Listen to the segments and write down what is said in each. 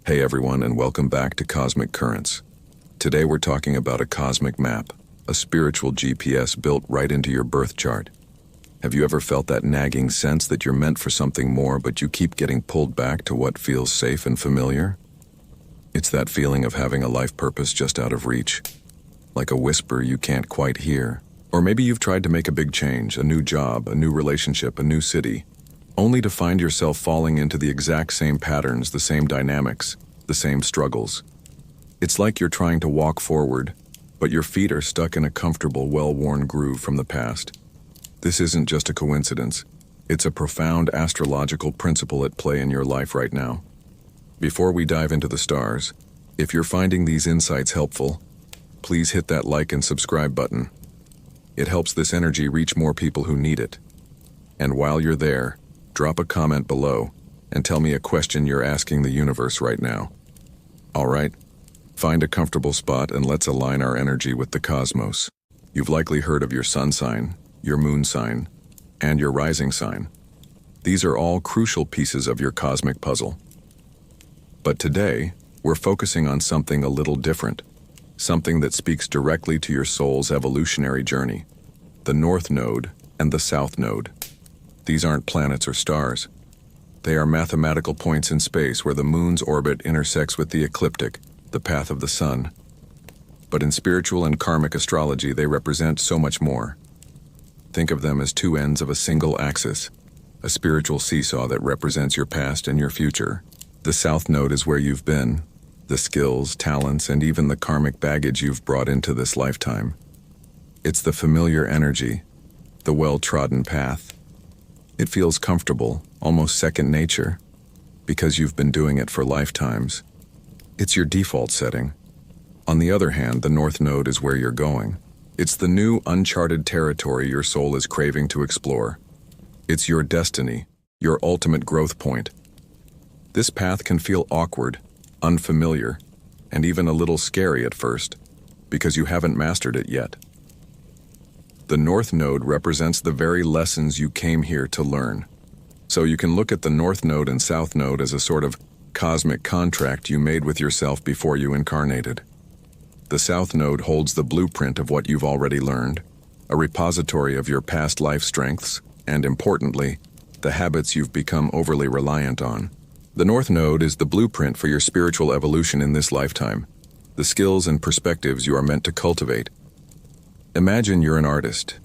Hey everyone, and welcome back to Cosmic Currents. Today we're talking about a cosmic map, a spiritual GPS built right into your birth chart. Have you ever felt that nagging sense that you're meant for something more, but you keep getting pulled back to what feels safe and familiar? It's that feeling of having a life purpose just out of reach, like a whisper you can't quite hear. Or maybe you've tried to make a big change, a new job, a new relationship, a new city, only to find yourself falling into the exact same patterns, the same dynamics, the same struggles. It's like you're trying to walk forward, but your feet are stuck in a comfortable, well-worn groove from the past. This isn't just a coincidence. It's a profound astrological principle at play in your life right now. Before we dive into the stars, if you're finding these insights helpful, please hit that like and subscribe button. It helps this energy reach more people who need it. And while you're there, drop a comment below and tell me a question you're asking the universe right now. All right, find a comfortable spot and let's align our energy with the cosmos. You've likely heard of your sun sign, your moon sign, and your rising sign. These are all crucial pieces of your cosmic puzzle. But today, we're focusing on something a little different, something that speaks directly to your soul's evolutionary journey, the North Node and the South Node. These aren't planets or stars. They are mathematical points in space where the moon's orbit intersects with the ecliptic, the path of the sun. But in spiritual and karmic astrology, they represent so much more. Think of them as two ends of a single axis, a spiritual seesaw that represents your past and your future. The South Node is where you've been, the skills, talents, and even the karmic baggage you've brought into this lifetime. It's the familiar energy, the well-trodden path. It feels comfortable, almost second nature, because you've been doing it for lifetimes. It's your default setting. On the other hand, the North Node is where you're going. It's the new, uncharted territory your soul is craving to explore. It's your destiny, your ultimate growth point. This path can feel awkward, unfamiliar, and even a little scary at first, because you haven't mastered it yet. The North Node represents the very lessons you came here to learn. So you can look at the North Node and South Node as a sort of cosmic contract you made with yourself before you incarnated. The South Node holds the blueprint of what you've already learned, a repository of your past life strengths, and importantly, the habits you've become overly reliant on. The North Node is the blueprint for your spiritual evolution in this lifetime, the skills and perspectives you are meant to cultivate. Imagine you're an artist.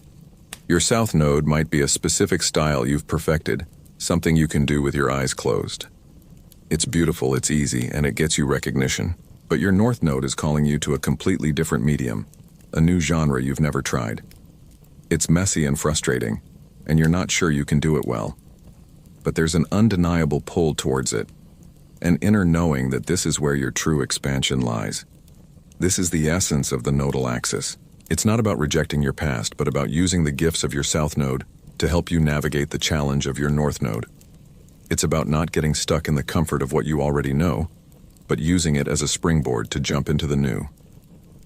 Your South Node might be a specific style you've perfected, something you can do with your eyes closed. It's beautiful, it's easy, and it gets you recognition. But your North Node is calling you to a completely different medium, a new genre you've never tried. It's messy and frustrating, and you're not sure you can do it well. But there's an undeniable pull towards it, an inner knowing that this is where your true expansion lies. This is the essence of the nodal axis. It's not about rejecting your past, but about using the gifts of your South Node to help you navigate the challenge of your North Node. It's about not getting stuck in the comfort of what you already know, but using it as a springboard to jump into the new.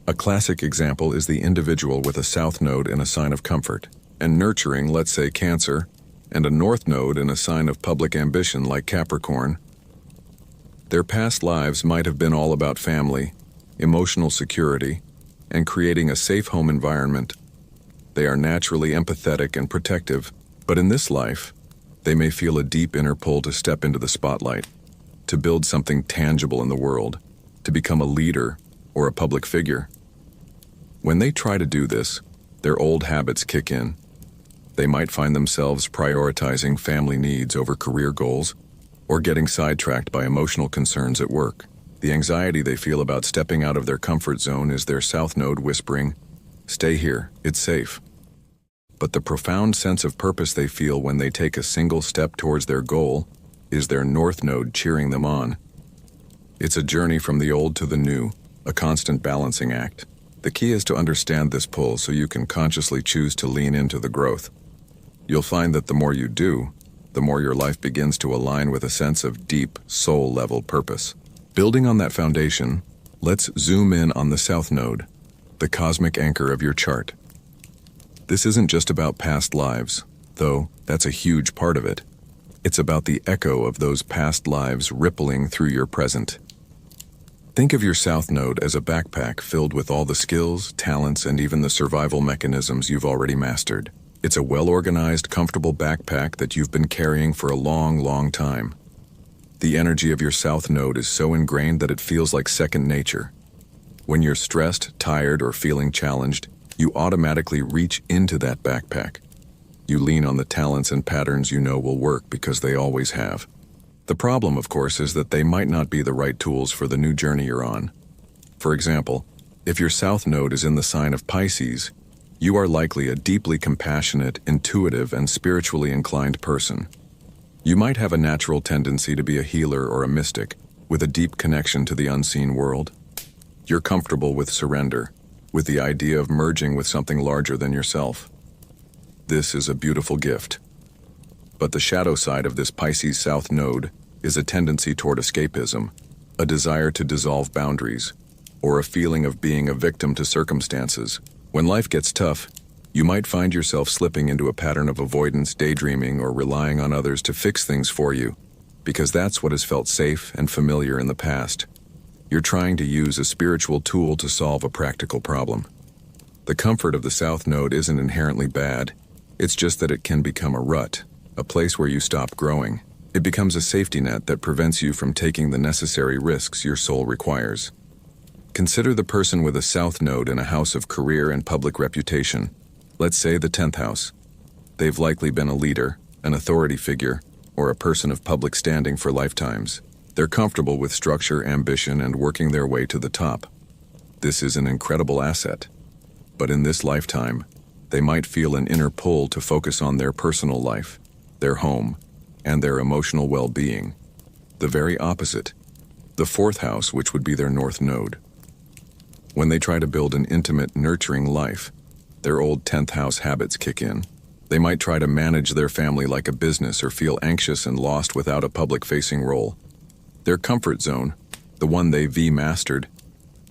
A classic example is the individual with a South Node in a sign of comfort and nurturing, let's say Cancer, and a North Node in a sign of public ambition like Capricorn. Their past lives might have been all about family, emotional security, and creating a safe home environment. They are naturally empathetic and protective, but in this life, they may feel a deep inner pull to step into the spotlight, to build something tangible in the world, to become a leader or a public figure. When they try to do this, their old habits kick in. They might find themselves prioritizing family needs over career goals, or getting sidetracked by emotional concerns at work. The anxiety they feel about stepping out of their comfort zone is their South Node whispering, "Stay here, it's safe." But the profound sense of purpose they feel when they take a single step towards their goal is their North Node cheering them on. It's a journey from the old to the new, a constant balancing act. The key is to understand this pull so you can consciously choose to lean into the growth. You'll find that the more you do, the more your life begins to align with a sense of deep, soul-level purpose. Building on that foundation, let's zoom in on the South Node, the cosmic anchor of your chart. This isn't just about past lives, though that's a huge part of it. It's about the echo of those past lives rippling through your present. Think of your South Node as a backpack filled with all the skills, talents, and even the survival mechanisms you've already mastered. It's a well-organized, comfortable backpack that you've been carrying for a long, long time. The energy of your South Node is so ingrained that it feels like second nature. When you're stressed, tired, or feeling challenged, you automatically reach into that backpack. You lean on the talents and patterns you know will work because they always have. The problem, of course, is that they might not be the right tools for the new journey you're on. For example, if your South Node is in the sign of Pisces, you are likely a deeply compassionate, intuitive, and spiritually inclined person. You might have a natural tendency to be a healer or a mystic, with a deep connection to the unseen world. You're comfortable with surrender, with the idea of merging with something larger than yourself. This is a beautiful gift. But the shadow side of this Pisces South Node is a tendency toward escapism, a desire to dissolve boundaries, or a feeling of being a victim to circumstances. When life gets tough, you might find yourself slipping into a pattern of avoidance, daydreaming, or relying on others to fix things for you, because that's what has felt safe and familiar in the past. You're trying to use a spiritual tool to solve a practical problem. The comfort of the South Node isn't inherently bad. It's just that it can become a rut, a place where you stop growing. It becomes a safety net that prevents you from taking the necessary risks your soul requires. Consider the person with a South Node in a house of career and public reputation. Let's say the 10th house. They've likely been a leader, an authority figure, or a person of public standing for lifetimes. They're comfortable with structure, ambition, and working their way to the top. This is an incredible asset. But in this lifetime, they might feel an inner pull to focus on their personal life, their home, and their emotional well-being. The very opposite, the 4th house, which would be their North Node. When they try to build an intimate, nurturing life, their old 10th house habits kick in. They might try to manage their family like a business or feel anxious and lost without a public-facing role. Their comfort zone, the one they've mastered,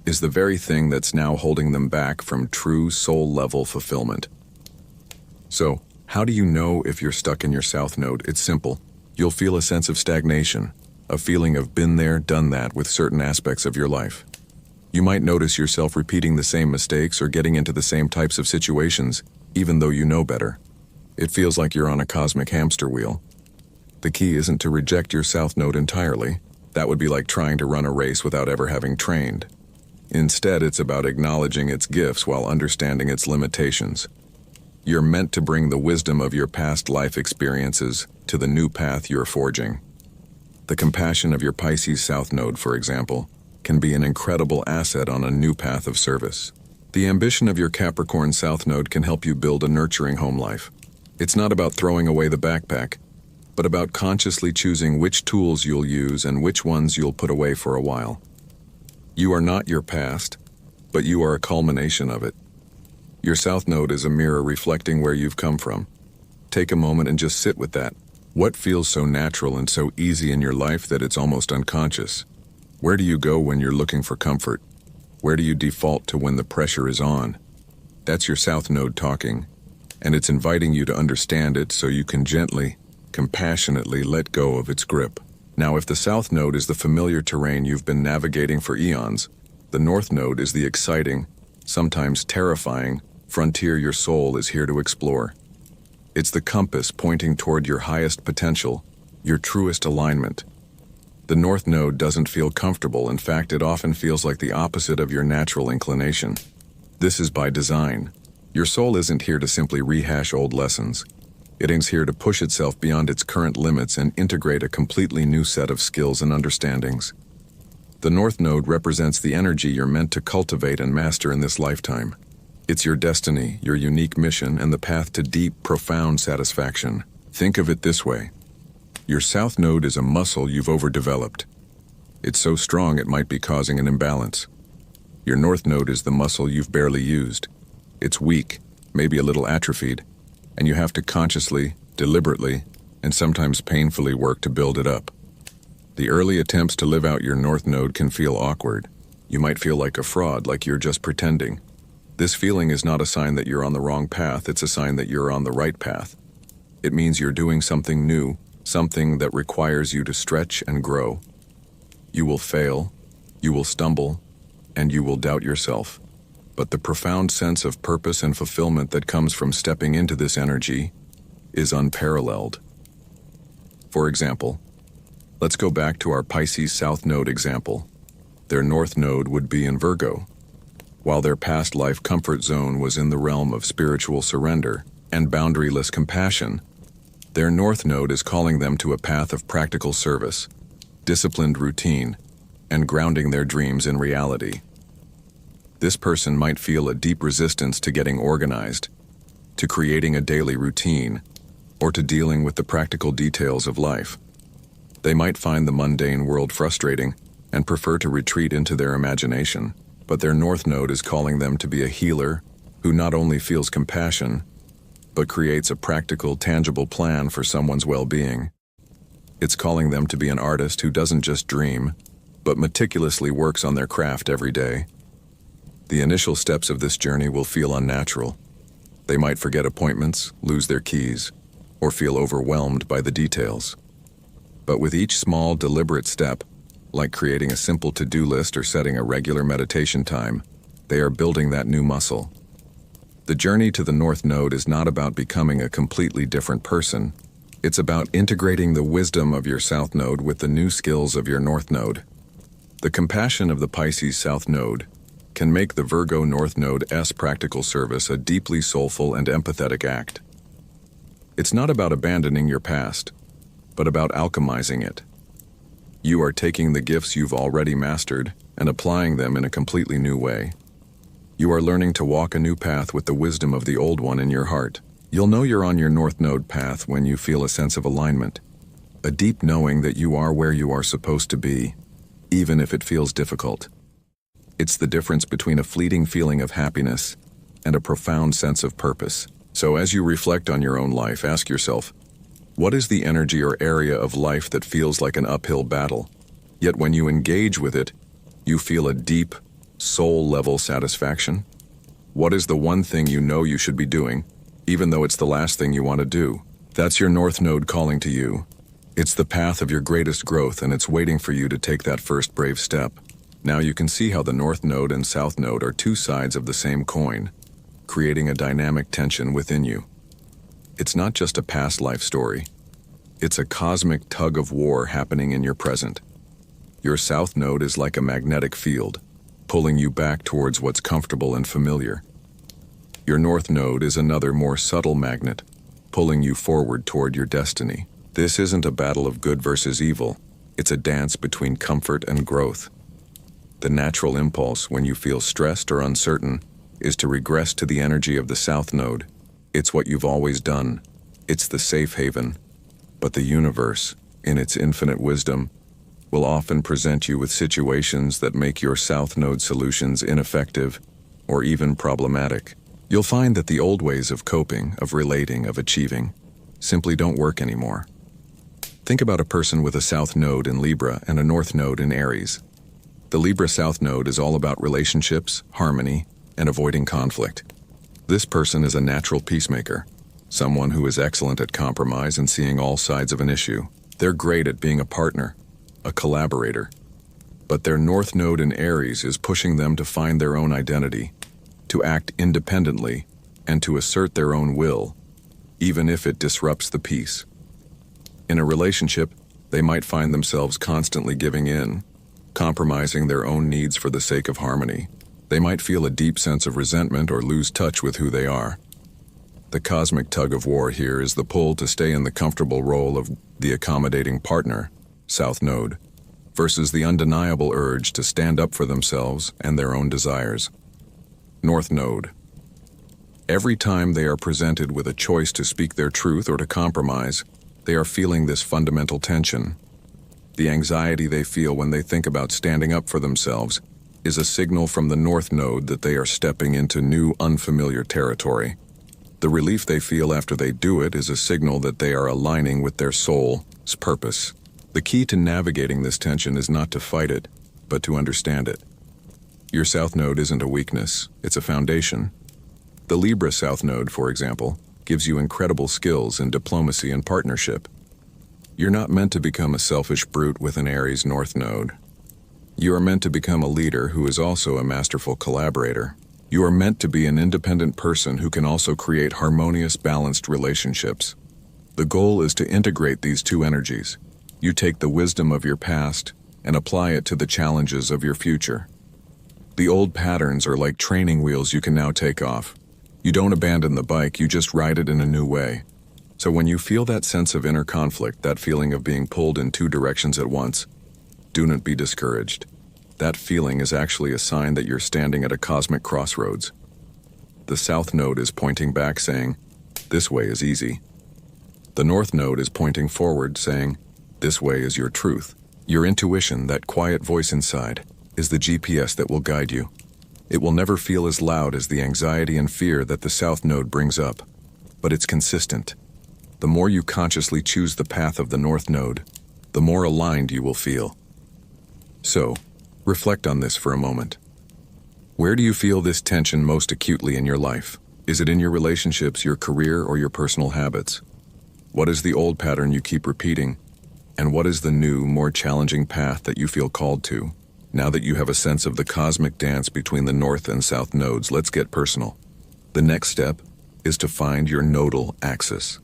is the very thing that's now holding them back from true soul-level fulfillment. So, how do you know if you're stuck in your South Node? It's simple. You'll feel a sense of stagnation, a feeling of been there, done that with certain aspects of your life. You might notice yourself repeating the same mistakes or getting into the same types of situations, even though you know better. It feels like you're on a cosmic hamster wheel. The key isn't to reject your South Node entirely. That would be like trying to run a race without ever having trained. Instead, it's about acknowledging its gifts while understanding its limitations. You're meant to bring the wisdom of your past life experiences to the new path you're forging. The compassion of your Pisces South Node, for example, can be an incredible asset on a new path of service. The ambition of your Capricorn South Node can help you build a nurturing home life. It's not about throwing away the backpack, but about consciously choosing which tools you'll use and which ones you'll put away for a while. You are not your past, but you are a culmination of it. Your South Node is a mirror reflecting where you've come from. Take a moment and just sit with that. What feels so natural and so easy in your life that it's almost unconscious? Where do you go when you're looking for comfort? Where do you default to when the pressure is on? That's your South Node talking, and it's inviting you to understand it so you can gently, compassionately let go of its grip. Now, if the South Node is the familiar terrain you've been navigating for eons, the North Node is the exciting, sometimes terrifying, frontier your soul is here to explore. It's the compass pointing toward your highest potential, your truest alignment. The North Node doesn't feel comfortable. In fact, it often feels like the opposite of your natural inclination. This is by design. Your soul isn't here to simply rehash old lessons. It is here to push itself beyond its current limits and integrate a completely new set of skills and understandings. The North Node represents the energy you're meant to cultivate and master in this lifetime. It's your destiny, your unique mission, and the path to deep, profound satisfaction. Think of it this way. Your South Node is a muscle you've overdeveloped. It's so strong it might be causing an imbalance. Your North Node is the muscle you've barely used. It's weak, maybe a little atrophied, and you have to consciously, deliberately, and sometimes painfully work to build it up. The early attempts to live out your North Node can feel awkward. You might feel like a fraud, like you're just pretending. This feeling is not a sign that you're on the wrong path, it's a sign that you're on the right path. It means you're doing something new, something that requires you to stretch and grow. You will fail, You will stumble, and you will doubt yourself. But the profound sense of purpose and fulfillment that comes from stepping into this energy is unparalleled. For example, let's go back to our Pisces South Node example. Their North Node would be in Virgo. While their past life comfort zone was in the realm of spiritual surrender and boundaryless compassion, their North Node is calling them to a path of practical service, disciplined routine, and grounding their dreams in reality. This person might feel a deep resistance to getting organized, to creating a daily routine, or to dealing with the practical details of life. They might find the mundane world frustrating and prefer to retreat into their imagination, but their North Node is calling them to be a healer who not only feels compassion, but creates a practical, tangible plan for someone's well-being. It's calling them to be an artist who doesn't just dream, but meticulously works on their craft every day. The initial steps of this journey will feel unnatural. They might forget appointments, lose their keys, or feel overwhelmed by the details. But with each small, deliberate step, like creating a simple to-do list or setting a regular meditation time, they are building that new muscle. The journey to the North Node is not about becoming a completely different person. It's about integrating the wisdom of your South Node with the new skills of your North Node. The compassion of the Pisces South Node can make the Virgo North Node's practical service a deeply soulful and empathetic act. It's not about abandoning your past, but about alchemizing it. You are taking the gifts you've already mastered and applying them in a completely new way. You are learning to walk a new path with the wisdom of the old one in your heart. You'll know you're on your North Node path when you feel a sense of alignment, a deep knowing that you are where you are supposed to be, even if it feels difficult. It's the difference between a fleeting feeling of happiness and a profound sense of purpose. So as you reflect on your own life, ask yourself, what is the energy or area of life that feels like an uphill battle? Yet when you engage with it, you feel a deep, soul-level satisfaction? What is the one thing you know you should be doing, even though it's the last thing you want to do? That's your North Node calling to you. It's the path of your greatest growth, and it's waiting for you to take that first brave step. Now you can see how the North Node and South Node are two sides of the same coin, creating a dynamic tension within you. It's not just a past life story. It's a cosmic tug-of-war happening in your present. Your South Node is like a magnetic field, pulling you back towards what's comfortable and familiar. Your North Node is another, more subtle magnet, pulling you forward toward your destiny. This isn't a battle of good versus evil. It's a dance between comfort and growth. The natural impulse when you feel stressed or uncertain is to regress to the energy of the South Node. It's what you've always done. It's the safe haven. But the universe, in its infinite wisdom, will often present you with situations that make your South Node solutions ineffective or even problematic. You'll find that the old ways of coping, of relating, of achieving, simply don't work anymore. Think about a person with a South Node in Libra and a North Node in Aries. The Libra South Node is all about relationships, harmony, and avoiding conflict. This person is a natural peacemaker, someone who is excellent at compromise and seeing all sides of an issue. They're great at being a partner, a collaborator. But their North Node in Aries is pushing them to find their own identity, to act independently, and to assert their own will, even if it disrupts the peace. In a relationship, they might find themselves constantly giving in, compromising their own needs for the sake of harmony. They might feel a deep sense of resentment or lose touch with who they are. The cosmic tug-of-war here is the pull to stay in the comfortable role of the accommodating partner, South Node, versus the undeniable urge to stand up for themselves and their own desires, North Node. Every time they are presented with a choice to speak their truth or to compromise, they are feeling this fundamental tension. The anxiety they feel when they think about standing up for themselves is a signal from the North Node that they are stepping into new, unfamiliar territory. The relief they feel after they do it is a signal that they are aligning with their soul's purpose. The key to navigating this tension is not to fight it, but to understand it. Your South Node isn't a weakness, it's a foundation. The Libra South Node, for example, gives you incredible skills in diplomacy and partnership. You're not meant to become a selfish brute with an Aries North Node. You are meant to become a leader who is also a masterful collaborator. You are meant to be an independent person who can also create harmonious, balanced relationships. The goal is to integrate these two energies. You take the wisdom of your past and apply it to the challenges of your future. The old patterns are like training wheels you can now take off. You don't abandon the bike, you just ride it in a new way. So when you feel that sense of inner conflict, that feeling of being pulled in two directions at once, do not be discouraged. That feeling is actually a sign that you're standing at a cosmic crossroads. The South Node is pointing back saying, this way is easy. The North Node is pointing forward saying, this way is your truth. Your intuition, that quiet voice inside, is the GPS that will guide you. It will never feel as loud as the anxiety and fear that the South Node brings up, but it's consistent. The more you consciously choose the path of the North Node, the more aligned you will feel. So, reflect on this for a moment. Where do you feel this tension most acutely in your life? Is it in your relationships, your career, or your personal habits? What is the old pattern you keep repeating? And what is the new, more challenging path that you feel called to? Now that you have a sense of the cosmic dance between the North and South nodes, let's get personal. The next step is to find your nodal axis.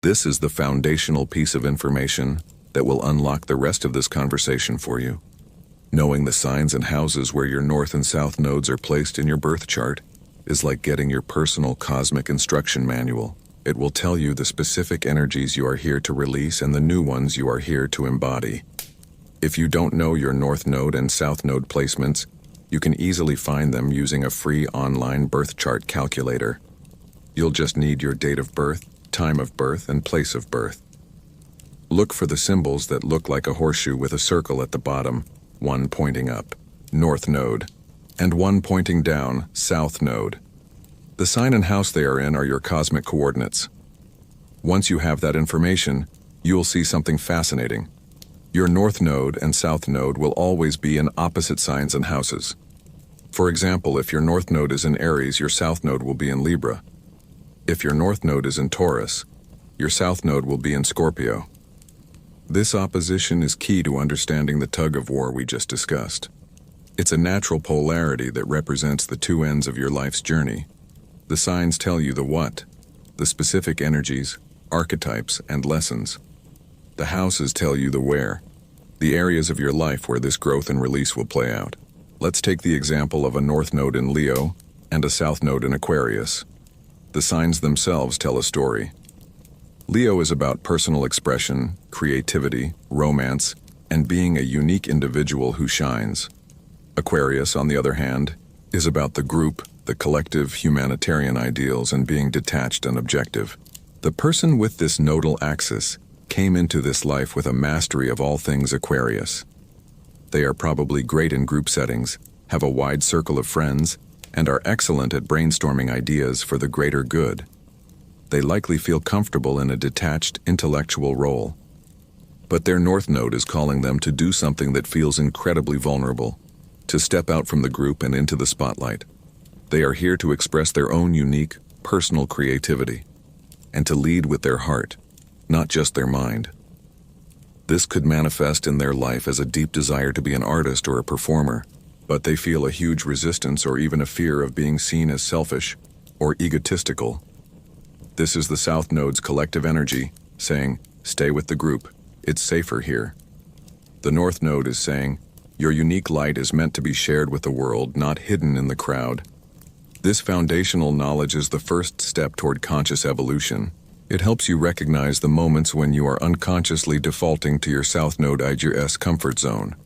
This is the foundational piece of information that will unlock the rest of this conversation for you. Knowing the signs and houses where your North and South nodes are placed in your birth chart is like getting your personal cosmic instruction manual. It will tell you the specific energies you are here to release and the new ones you are here to embody. If you don't know your North Node and South Node placements, you can easily find them using a free online birth chart calculator. You'll just need your date of birth, time of birth, and place of birth. Look for the symbols that look like a horseshoe with a circle at the bottom, one pointing up, North Node, and one pointing down, South Node. The sign and house they are in are your cosmic coordinates. Once you have that information, you'll see something fascinating. Your North Node and South Node will always be in opposite signs and houses. For example, if your North Node is in Aries, your South Node will be in Libra. If your North Node is in Taurus, your South Node will be in Scorpio. This opposition is key to understanding the tug-of-war we just discussed. It's a natural polarity that represents the two ends of your life's journey. The signs tell you the what, the specific energies, archetypes, and lessons. The houses tell you the where, the areas of your life where this growth and release will play out. Let's take the example of a North Node in Leo and a South Node in Aquarius. The signs themselves tell a story. Leo is about personal expression, creativity, romance, and being a unique individual who shines. Aquarius, on the other hand, is about the group, the collective humanitarian ideals, and being detached and objective. The person with this nodal axis came into this life with a mastery of all things Aquarius. They are probably great in group settings, have a wide circle of friends, and are excellent at brainstorming ideas for the greater good. They likely feel comfortable in a detached, intellectual role. But their North Node is calling them to do something that feels incredibly vulnerable, to step out from the group and into the spotlight. They are here to express their own unique, personal creativity, and to lead with their heart, not just their mind. This could manifest in their life as a deep desire to be an artist or a performer, but they feel a huge resistance or even a fear of being seen as selfish or egotistical. This is the South Node's collective energy, saying, stay with the group, it's safer here. The North Node is saying, your unique light is meant to be shared with the world, not hidden in the crowd. This foundational knowledge is the first step toward conscious evolution. It helps you recognize the moments when you are unconsciously defaulting to your South Node IGS comfort zone.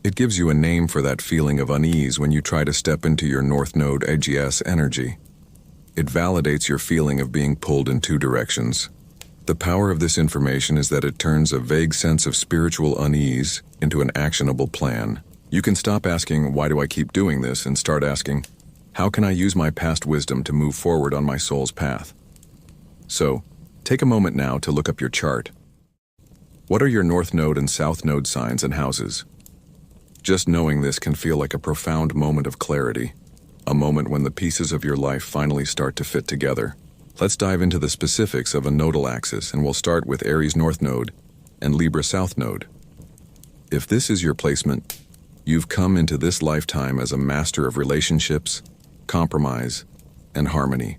It gives you a name for that feeling of unease when you try to step into your North Node IGS energy. It validates your feeling of being pulled in two directions. The power of this information is that it turns a vague sense of spiritual unease into an actionable plan. You can stop asking, why do I keep doing this, and start asking, how can I use my past wisdom to move forward on my soul's path? So, take a moment now to look up your chart. What are your North Node and South Node signs and houses? Just knowing this can feel like a profound moment of clarity, a moment when the pieces of your life finally start to fit together. Let's dive into the specifics of a nodal axis, and we'll start with Aries North Node and Libra South Node. If this is your placement, You've come into this lifetime as a master of relationships, compromise, and harmony.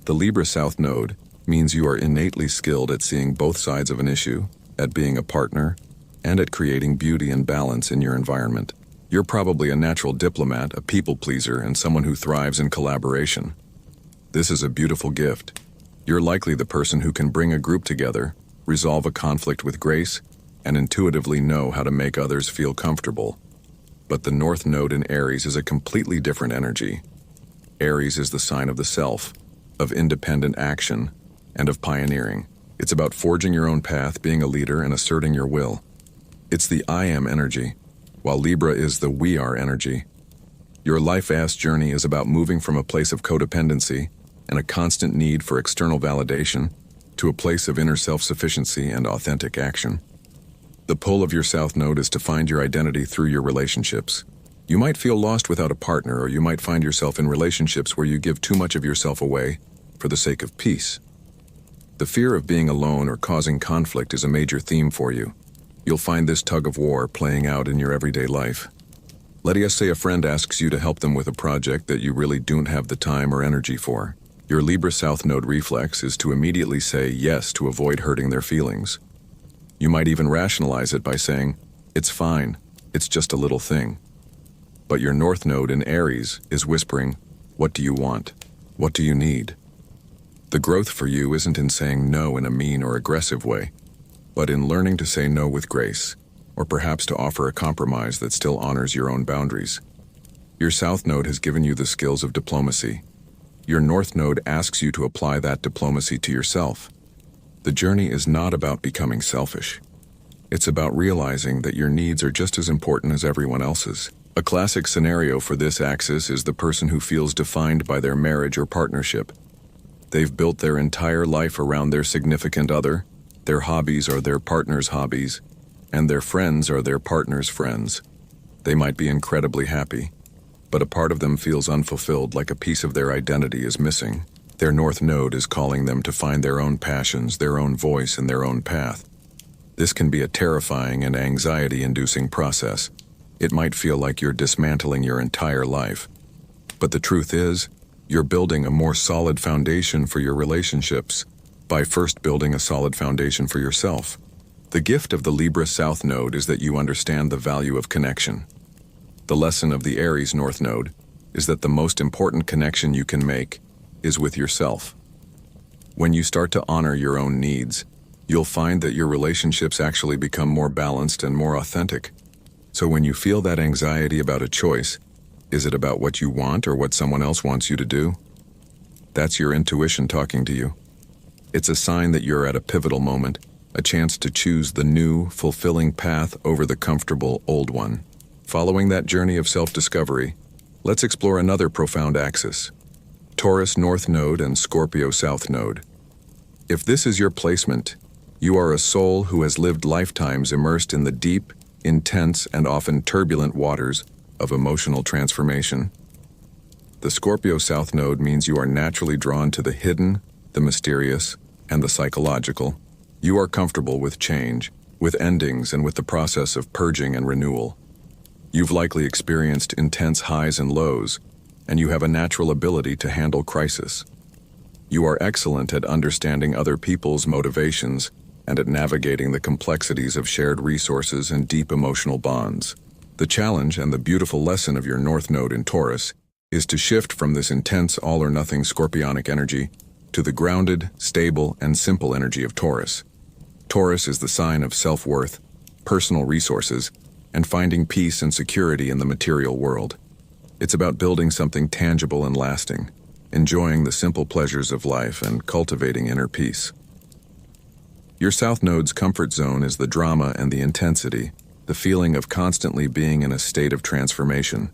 The Libra South Node means you are innately skilled at seeing both sides of an issue, at being a partner, and at creating beauty and balance in your environment. You're probably a natural diplomat, a people pleaser, and someone who thrives in collaboration. This is a beautiful gift. You're likely the person who can bring a group together, resolve a conflict with grace, and intuitively know how to make others feel comfortable. But the North Node in Aries is a completely different energy. Aries is the sign of the self, of independent action, and of pioneering. It's about forging your own path, being a leader, and asserting your will. It's the I am energy, while Libra is the we are energy. Your life-ass journey is about moving from a place of codependency and a constant need for external validation to a place of inner self-sufficiency and authentic action. The pull of your South Node is to find your identity through your relationships. You might feel lost without a partner, or you might find yourself in relationships where you give too much of yourself away for the sake of peace. The fear of being alone or causing conflict is a major theme for you. You'll find this tug of war playing out in your everyday life. Let's say a friend asks you to help them with a project that you really don't have the time or energy for. Your Libra South Node reflex is to immediately say yes to avoid hurting their feelings. You might even rationalize it by saying, "It's fine, it's just a little thing." But your North Node in Aries is whispering, "What do you want? What do you need?" The growth for you isn't in saying no in a mean or aggressive way, but in learning to say no with grace, or perhaps to offer a compromise that still honors your own boundaries. Your South Node has given you the skills of diplomacy. Your North Node asks you to apply that diplomacy to yourself. The journey is not about becoming selfish. It's about realizing that your needs are just as important as everyone else's. A classic scenario for this axis is the person who feels defined by their marriage or partnership. They've built their entire life around their significant other. Their hobbies are their partner's hobbies, and their friends are their partner's friends. They might be incredibly happy, but a part of them feels unfulfilled, like a piece of their identity is missing. Their North Node is calling them to find their own passions, their own voice, and their own path. This can be a terrifying and anxiety-inducing process. It might feel like you're dismantling your entire life. But the truth is, you're building a more solid foundation for your relationships by first building a solid foundation for yourself. The gift of the Libra South Node is that you understand the value of connection. The lesson of the Aries North Node is that the most important connection you can make is with yourself. When you start to honor your own needs, you'll find that your relationships actually become more balanced and more authentic. So when you feel that anxiety about a choice, is it about what you want or what someone else wants you to do? That's your intuition talking to you. It's a sign that you're at a pivotal moment, a chance to choose the new, fulfilling path over the comfortable old one. Following that journey of self-discovery, let's explore another profound axis: Taurus North Node and Scorpio South Node. If this is your placement, you are a soul who has lived lifetimes immersed in the deep, intense, and often turbulent waters of emotional transformation. The Scorpio South Node means you are naturally drawn to the hidden, the mysterious, and the psychological. You are comfortable with change, with endings, and with the process of purging and renewal. You've likely experienced intense highs and lows, and you have a natural ability to handle crisis. You are excellent at understanding other people's motivations and at navigating the complexities of shared resources and deep emotional bonds. The challenge and the beautiful lesson of your North Node in Taurus is to shift from this intense all-or-nothing scorpionic energy to the grounded, stable, and simple energy of Taurus. Taurus is the sign of self-worth, personal resources, and finding peace and security in the material world. It's about building something tangible and lasting, enjoying the simple pleasures of life and cultivating inner peace. Your South Node's comfort zone is the drama and the intensity, the feeling of constantly being in a state of transformation.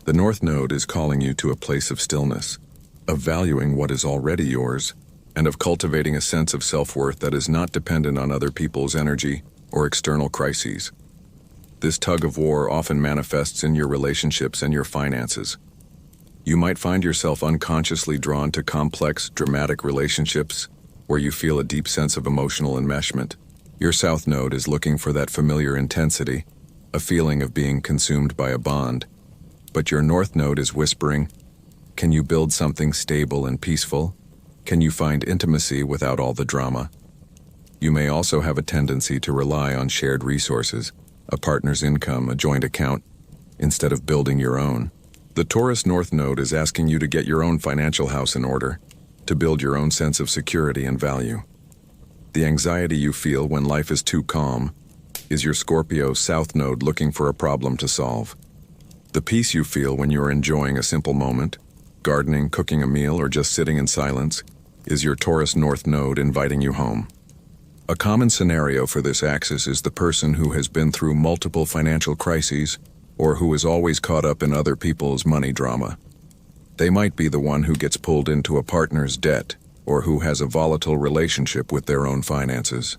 The North Node is calling you to a place of stillness, of valuing what is already yours, and of cultivating a sense of self-worth that is not dependent on other people's energy or external crises. This tug of war often manifests in your relationships and your finances. You might find yourself unconsciously drawn to complex, dramatic relationships where you feel a deep sense of emotional enmeshment. Your South Node is looking for that familiar intensity, a feeling of being consumed by a bond. But your North Node is whispering, can you build something stable and peaceful? Can you find intimacy without all the drama? You may also have a tendency to rely on shared resources, a partner's income, a joint account, instead of building your own. The Taurus North Node is asking you to get your own financial house in order, to build your own sense of security and value. The anxiety you feel when life is too calm is your Scorpio South Node looking for a problem to solve. The peace you feel when you are enjoying a simple moment, gardening, cooking a meal, or just sitting in silence, is your Taurus North Node inviting you home. A common scenario for this axis is the person who has been through multiple financial crises or who is always caught up in other people's money drama. They might be the one who gets pulled into a partner's debt or who has a volatile relationship with their own finances.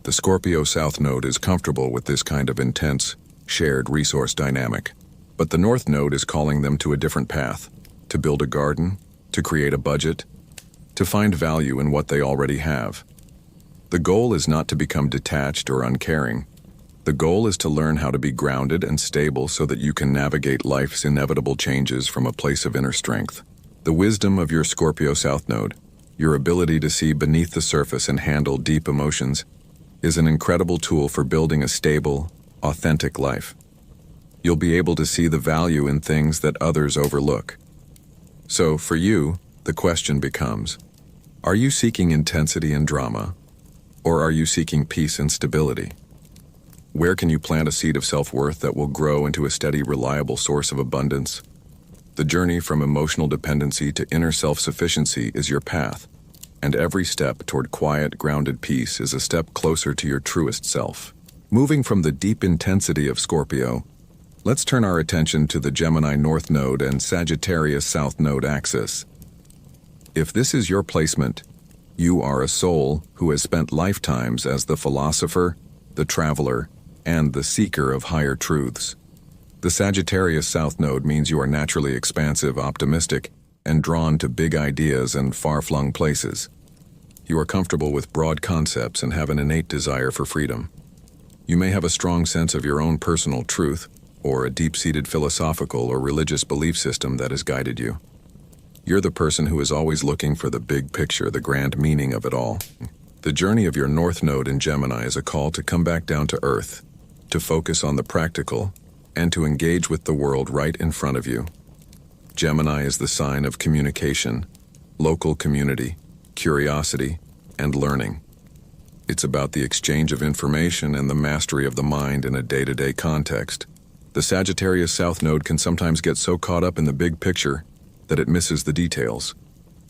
The Scorpio South Node is comfortable with this kind of intense, shared resource dynamic, but the North Node is calling them to a different path, to build a garden, to create a budget, to find value in what they already have. The goal is not to become detached or uncaring. The goal is to learn how to be grounded and stable so that you can navigate life's inevitable changes from a place of inner strength. The wisdom of your Scorpio South Node, your ability to see beneath the surface and handle deep emotions, is an incredible tool for building a stable, authentic life. You'll be able to see the value in things that others overlook. So, for you, the question becomes, are you seeking intensity and drama, or are you seeking peace and stability? Where can you plant a seed of self-worth that will grow into a steady, reliable source of abundance? The journey from emotional dependency to inner self-sufficiency is your path, and every step toward quiet, grounded peace is a step closer to your truest self. Moving from the deep intensity of Scorpio, let's turn our attention to the Gemini North Node and Sagittarius South Node axis. If this is your placement, you are a soul who has spent lifetimes as the philosopher, the traveler, and the seeker of higher truths. The Sagittarius South Node means you are naturally expansive, optimistic, and drawn to big ideas and far-flung places. You are comfortable with broad concepts and have an innate desire for freedom. You may have a strong sense of your own personal truth, or a deep-seated philosophical or religious belief system that has guided you. You're the person who is always looking for the big picture, the grand meaning of it all. The journey of your North Node in Gemini is a call to come back down to earth, to focus on the practical, and to engage with the world right in front of you. Gemini is the sign of communication, local community, curiosity, and learning. It's about the exchange of information and the mastery of the mind in a day-to-day context. The Sagittarius South Node can sometimes get so caught up in the big picture that it misses the details.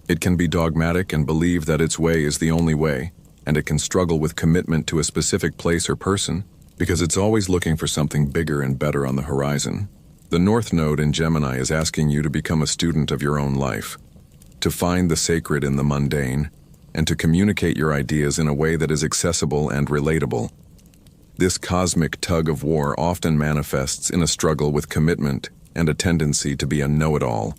It can be dogmatic and believe that its way is the only way, and it can struggle with commitment to a specific place or person because it's always looking for something bigger and better on the horizon. The North Node in Gemini is asking you to become a student of your own life, to find the sacred in the mundane, and to communicate your ideas in a way that is accessible and relatable. This cosmic tug of war often manifests in a struggle with commitment and a tendency to be a know-it-all.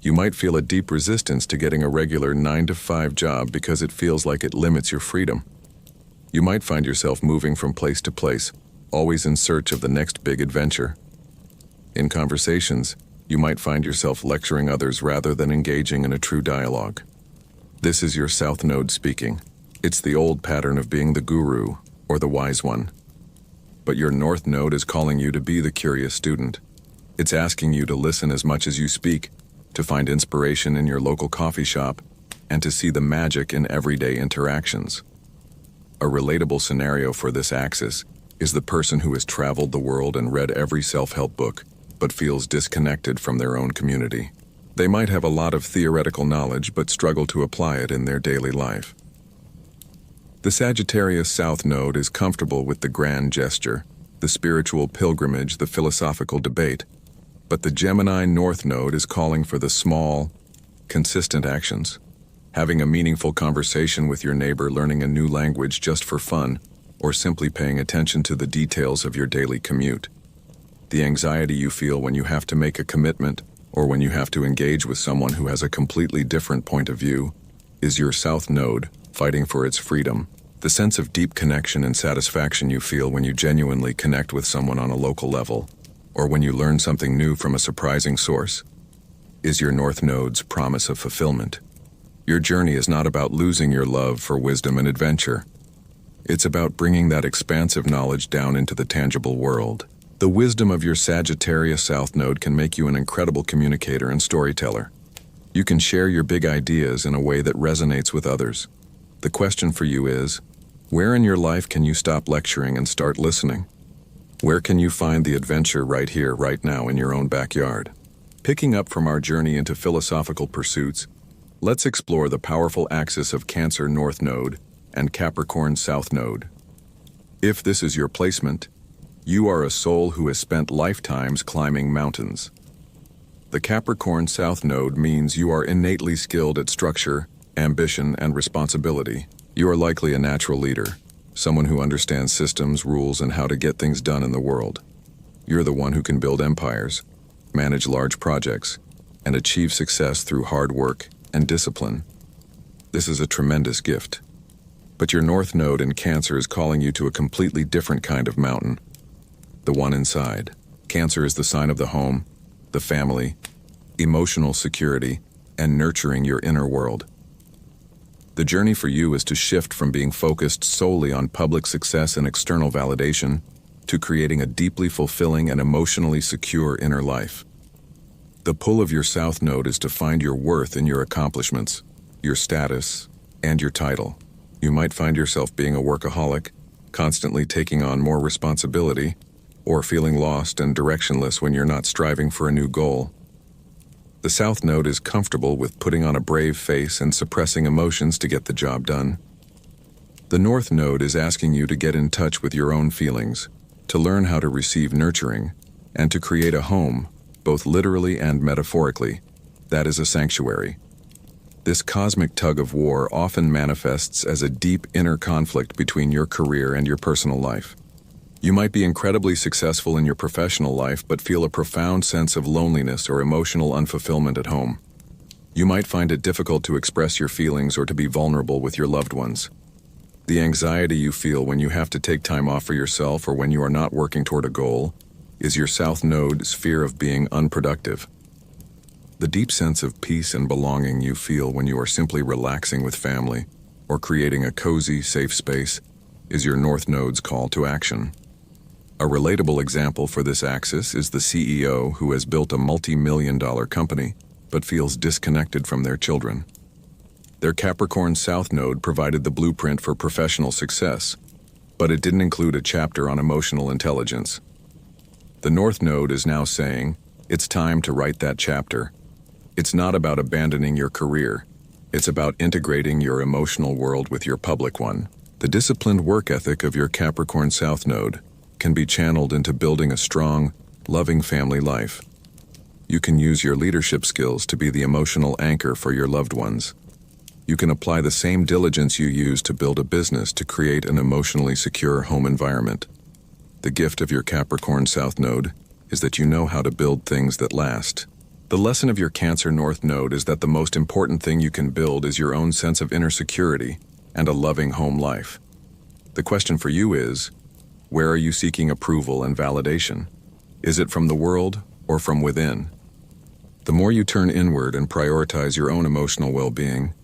You might feel a deep resistance to getting a regular 9-to-5 job because it feels like it limits your freedom. You might find yourself moving from place to place, always in search of the next big adventure. In conversations, you might find yourself lecturing others rather than engaging in a true dialogue. This is your South Node speaking. It's the old pattern of being the guru or the wise one. But your North Node is calling you to be the curious student. It's asking you to listen as much as you speak, to find inspiration in your local coffee shop, and to see the magic in everyday interactions. A relatable scenario for this axis is the person who has traveled the world and read every self-help book, but feels disconnected from their own community. They might have a lot of theoretical knowledge but struggle to apply it in their daily life. The Sagittarius South Node is comfortable with the grand gesture, the spiritual pilgrimage, the philosophical debate, but the Gemini North Node is calling for the small, consistent actions. Having a meaningful conversation with your neighbor, learning a new language just for fun, or simply paying attention to the details of your daily commute. The anxiety you feel when you have to make a commitment, or when you have to engage with someone who has a completely different point of view, is your South Node fighting for its freedom. The sense of deep connection and satisfaction you feel when you genuinely connect with someone on a local level, or when you learn something new from a surprising source, is your North Node's promise of fulfillment. Your journey is not about losing your love for wisdom and adventure. It's about bringing that expansive knowledge down into the tangible world. The wisdom of your Sagittarius South Node can make you an incredible communicator and storyteller. You can share your big ideas in a way that resonates with others. The question for you is, where in your life can you stop lecturing and start listening? Where can you find the adventure right here, right now, in your own backyard? Picking up from our journey into philosophical pursuits, let's explore the powerful axis of Cancer North Node and Capricorn South Node. If this is your placement, you are a soul who has spent lifetimes climbing mountains. The Capricorn South Node means you are innately skilled at structure, ambition, and responsibility. You are likely a natural leader, someone who understands systems, rules, and how to get things done in the world. You're the one who can build empires, manage large projects, and achieve success through hard work and discipline. This is a tremendous gift. But your North Node in Cancer is calling you to a completely different kind of mountain. The one inside. Cancer is the sign of the home, the family, emotional security, and nurturing your inner world. The journey for you is to shift from being focused solely on public success and external validation to creating a deeply fulfilling and emotionally secure inner life. The pull of your South Node is to find your worth in your accomplishments, your status, and your title. You might find yourself being a workaholic, constantly taking on more responsibility, or feeling lost and directionless when you're not striving for a new goal. The South Node is comfortable with putting on a brave face and suppressing emotions to get the job done. The North Node is asking you to get in touch with your own feelings, to learn how to receive nurturing, and to create a home, both literally and metaphorically, that is a sanctuary. This cosmic tug of war often manifests as a deep inner conflict between your career and your personal life. You might be incredibly successful in your professional life but feel a profound sense of loneliness or emotional unfulfillment at home. You might find it difficult to express your feelings or to be vulnerable with your loved ones. The anxiety you feel when you have to take time off for yourself or when you are not working toward a goal is your South Node's fear of being unproductive. The deep sense of peace and belonging you feel when you are simply relaxing with family or creating a cozy, safe space is your North Node's call to action. A relatable example for this axis is the CEO who has built a multi-million-dollar company but feels disconnected from their children. Their Capricorn South Node provided the blueprint for professional success, but it didn't include a chapter on emotional intelligence. The North Node is now saying, it's time to write that chapter. It's not about abandoning your career. It's about integrating your emotional world with your public one. The disciplined work ethic of your Capricorn South Node can be channeled into building a strong, loving family life. You can use your leadership skills to be the emotional anchor for your loved ones. You can apply the same diligence you use to build a business to create an emotionally secure home environment. The gift of your Capricorn South Node is that you know how to build things that last. The lesson of your Cancer North Node is that the most important thing you can build is your own sense of inner security and a loving home life. The question for you is, where are you seeking approval and validation? Is it from the world or from within? The more you turn inward and prioritize your own emotional well-being,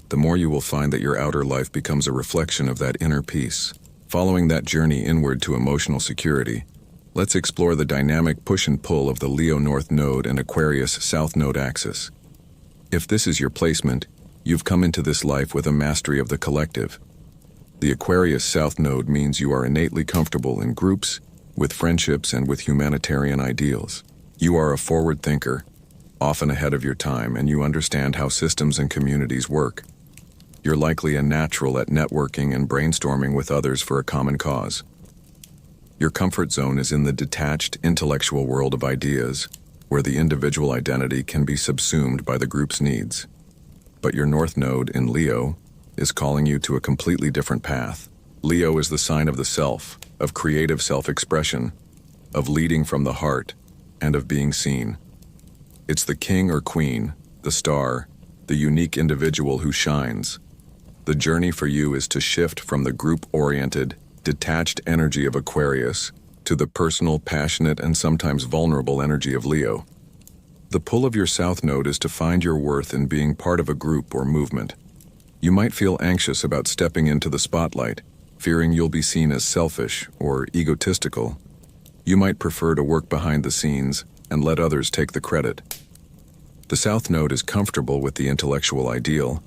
the more you will find that your outer life becomes a reflection of that inner peace. Following that journey inward to emotional security, let's explore the dynamic push and pull of the Leo North Node and Aquarius South Node axis. If this is your placement, you've come into this life with a mastery of the collective. The Aquarius South Node means you are innately comfortable in groups, with friendships, and with humanitarian ideals. You are a forward thinker, often ahead of your time, and you understand how systems and communities work. You're likely a natural at networking and brainstorming with others for a common cause. Your comfort zone is in the detached, intellectual world of ideas, where the individual identity can be subsumed by the group's needs. But your North Node in Leo is calling you to a completely different path. Leo is the sign of the self, of creative self-expression, of leading from the heart, and of being seen. It's the king or queen, the star, the unique individual who shines. The journey for you is to shift from the group-oriented, detached energy of Aquarius to the personal, passionate, and sometimes vulnerable energy of Leo. The pull of your South Node is to find your worth in being part of a group or movement. You might feel anxious about stepping into the spotlight, fearing you'll be seen as selfish or egotistical. You might prefer to work behind the scenes and let others take the credit. The South Node is comfortable with the intellectual ideal,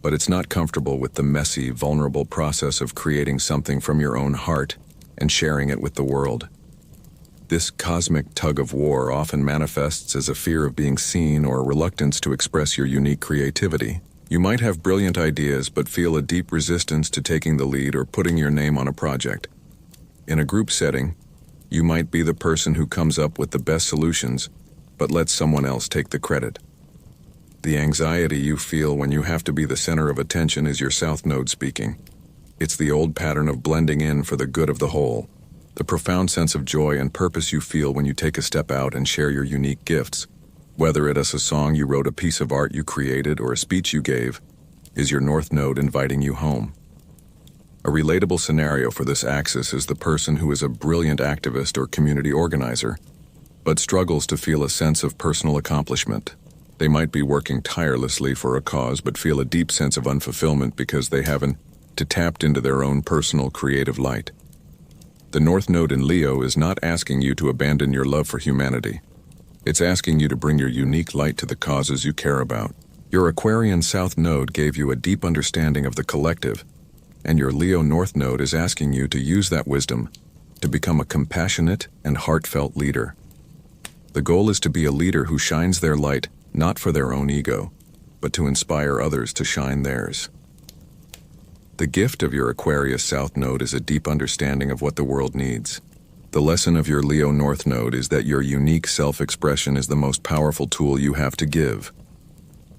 but it's not comfortable with the messy, vulnerable process of creating something from your own heart and sharing it with the world. This cosmic tug-of-war often manifests as a fear of being seen or a reluctance to express your unique creativity. You might have brilliant ideas but feel a deep resistance to taking the lead or putting your name on a project. In a group setting, you might be the person who comes up with the best solutions, but lets someone else take the credit. The anxiety you feel when you have to be the center of attention is your South Node speaking. It's the old pattern of blending in for the good of the whole. The profound sense of joy and purpose you feel when you take a step out and share your unique gifts, whether it is a song you wrote, a piece of art you created, or a speech you gave, is your North Node inviting you home. A relatable scenario for this axis is the person who is a brilliant activist or community organizer, but struggles to feel a sense of personal accomplishment. They might be working tirelessly for a cause but feel a deep sense of unfulfillment because they haven't tapped into their own personal creative light. The North Node in Leo is not asking you to abandon your love for humanity. It's asking you to bring your unique light to the causes you care about. Your Aquarian South Node gave you a deep understanding of the collective, and your Leo North Node is asking you to use that wisdom to become a compassionate and heartfelt leader. The goal is to be a leader who shines their light not for their own ego, but to inspire others to shine theirs. The gift of your Aquarius South Node is a deep understanding of what the world needs. The lesson of your Leo North Node is that your unique self-expression is the most powerful tool you have to give.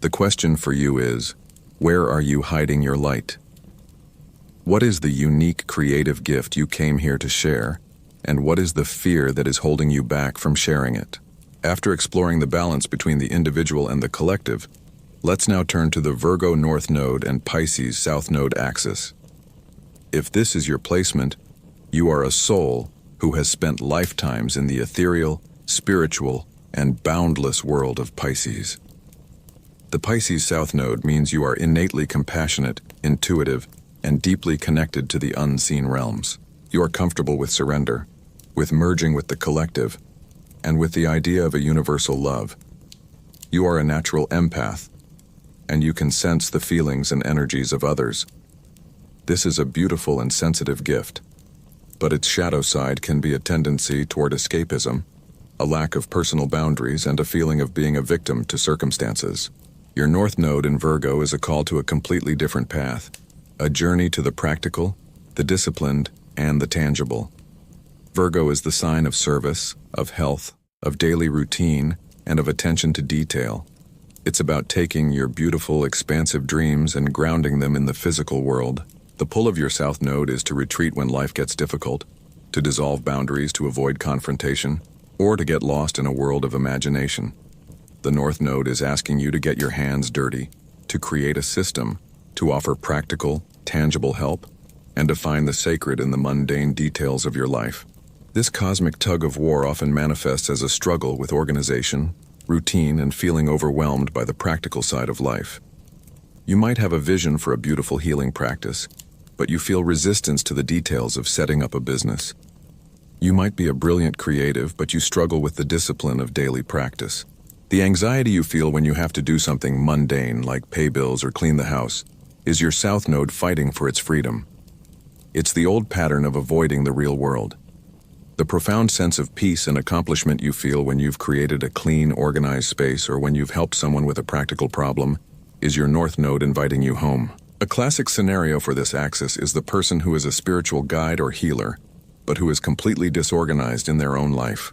The question for you is, where are you hiding your light? What is the unique creative gift you came here to share, and what is the fear that is holding you back from sharing it? After exploring the balance between the individual and the collective, let's now turn to the Virgo North Node and Pisces South Node axis. If this is your placement, you are a soul who has spent lifetimes in the ethereal, spiritual, and boundless world of Pisces. The Pisces South Node means you are innately compassionate, intuitive, and deeply connected to the unseen realms. You are comfortable with surrender, with merging with the collective, and with the idea of a universal love. You are a natural empath, and you can sense the feelings and energies of others. This is a beautiful and sensitive gift, but its shadow side can be a tendency toward escapism, a lack of personal boundaries, and a feeling of being a victim to circumstances. Your North Node in Virgo is a call to a completely different path, a journey to the practical, the disciplined, and the tangible. Virgo is the sign of service, of health, of daily routine, and of attention to detail. It's about taking your beautiful, expansive dreams and grounding them in the physical world. The pull of your South Node is to retreat when life gets difficult, to dissolve boundaries to avoid confrontation, or to get lost in a world of imagination. The North Node is asking you to get your hands dirty, to create a system, to offer practical, tangible help, and to find the sacred in the mundane details of your life. This cosmic tug-of-war often manifests as a struggle with organization, routine, and feeling overwhelmed by the practical side of life. You might have a vision for a beautiful healing practice, but you feel resistance to the details of setting up a business. You might be a brilliant creative, but you struggle with the discipline of daily practice. The anxiety you feel when you have to do something mundane, like pay bills or clean the house, is your South Node fighting for its freedom. It's the old pattern of avoiding the real world. The profound sense of peace and accomplishment you feel when you've created a clean, organized space or when you've helped someone with a practical problem is your North Node inviting you home. A classic scenario for this axis is the person who is a spiritual guide or healer, but who is completely disorganized in their own life.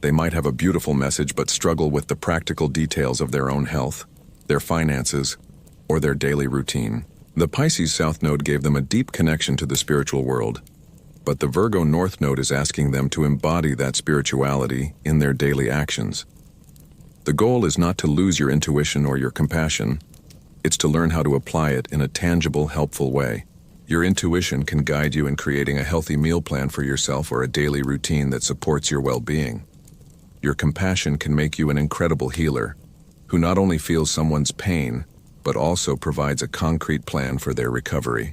They might have a beautiful message but struggle with the practical details of their own health, their finances, or their daily routine. The Pisces South Node gave them a deep connection to the spiritual world, but the Virgo North Node is asking them to embody that spirituality in their daily actions. The goal is not to lose your intuition or your compassion, It's to learn how to apply it in a tangible, helpful way. Your intuition can guide you in creating a healthy meal plan for yourself or a daily routine that supports your well-being. Your compassion can make you an incredible healer, who not only feels someone's pain, but also provides a concrete plan for their recovery.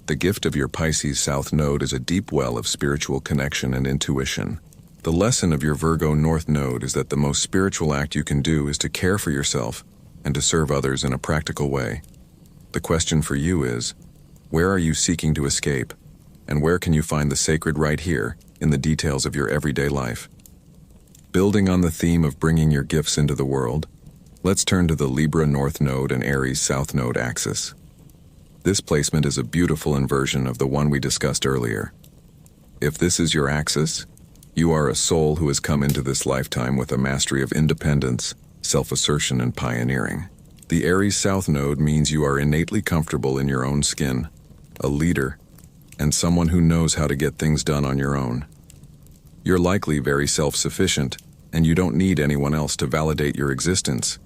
The gift of your Pisces South Node is a deep well of spiritual connection and intuition. The lesson of your Virgo North Node is that the most spiritual act you can do is to care for yourself and to serve others in a practical way. The question for you is, where are you seeking to escape, and where can you find the sacred right here in the details of your everyday life? Building on the theme of bringing your gifts into the world, let's turn to the Libra North Node and Aries South Node axis. This placement is a beautiful inversion of the one we discussed earlier. If this is your axis, you are a soul who has come into this lifetime with a mastery of independence, self-assertion, and pioneering. The Aries South Node means you are innately comfortable in your own skin, a leader, and someone who knows how to get things done on your own. You're likely very self-sufficient, and you don't need anyone else to validate your existence.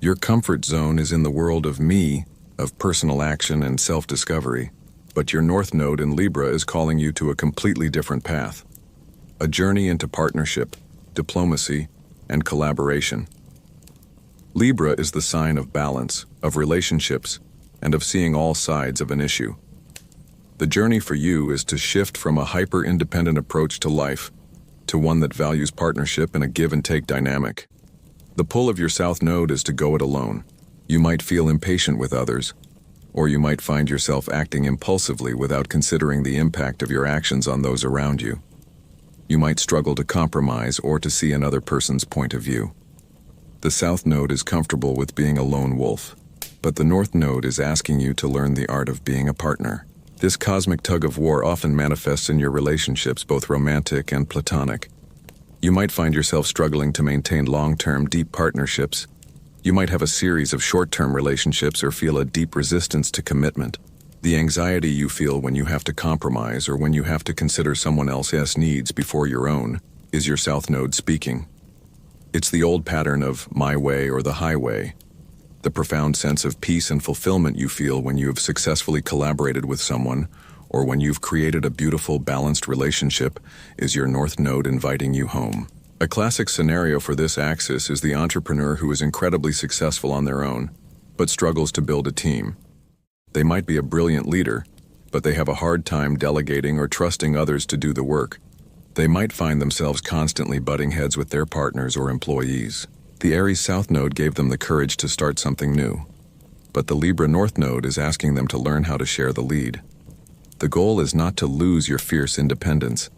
Your comfort zone is in the world of me, of personal action and self-discovery, but your North Node in Libra is calling you to a completely different path. A journey into partnership, diplomacy, and collaboration. Libra is the sign of balance, of relationships, and of seeing all sides of an issue. The journey for you is to shift from a hyper-independent approach to life to one that values partnership and a give-and-take dynamic. The pull of your South Node is to go it alone. You might feel impatient with others, or you might find yourself acting impulsively without considering the impact of your actions on those around you. You might struggle to compromise or to see another person's point of view. The South Node is comfortable with being a lone wolf, but the North Node is asking you to learn the art of being a partner. This cosmic tug-of-war often manifests in your relationships, both romantic and platonic. You might find yourself struggling to maintain long-term, deep partnerships. You might have a series of short-term relationships or feel a deep resistance to commitment. The anxiety you feel when you have to compromise or when you have to consider someone else's needs before your own is your South Node speaking. It's the old pattern of my way or the highway. The profound sense of peace and fulfillment you feel when you have successfully collaborated with someone or when you've created a beautiful, balanced relationship is your North Node inviting you home. A classic scenario for this axis is the entrepreneur who is incredibly successful on their own, but struggles to build a team. They might be a brilliant leader, but they have a hard time delegating or trusting others to do the work. They might find themselves constantly butting heads with their partners or employees. The Aries South Node gave them the courage to start something new, but the Libra North Node is asking them to learn how to share the lead. The goal is not to lose your fierce independence.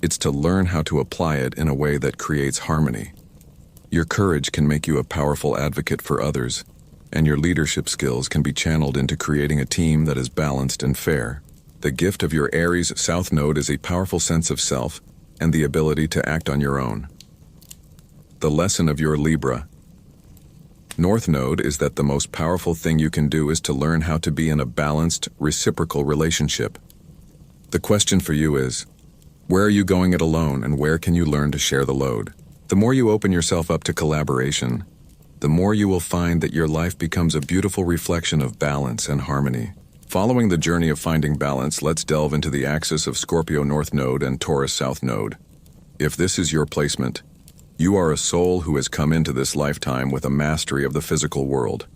It's to learn how to apply it in a way that creates harmony. Your courage can make you a powerful advocate for others, and your leadership skills can be channeled into creating a team that is balanced and fair. The gift of your Aries South Node is a powerful sense of self and the ability to act on your own. The lesson of your Libra North Node is that the most powerful thing you can do is to learn how to be in a balanced, reciprocal relationship. The question for you is, where are you going it alone and where can you learn to share the load? The more you open yourself up to collaboration, the more you will find that your life becomes a beautiful reflection of balance and harmony. Following the journey of finding balance, let's delve into the axis of Scorpio North Node and Taurus South Node. If this is your placement, you are a soul who has come into this lifetime with a mastery of the physical world.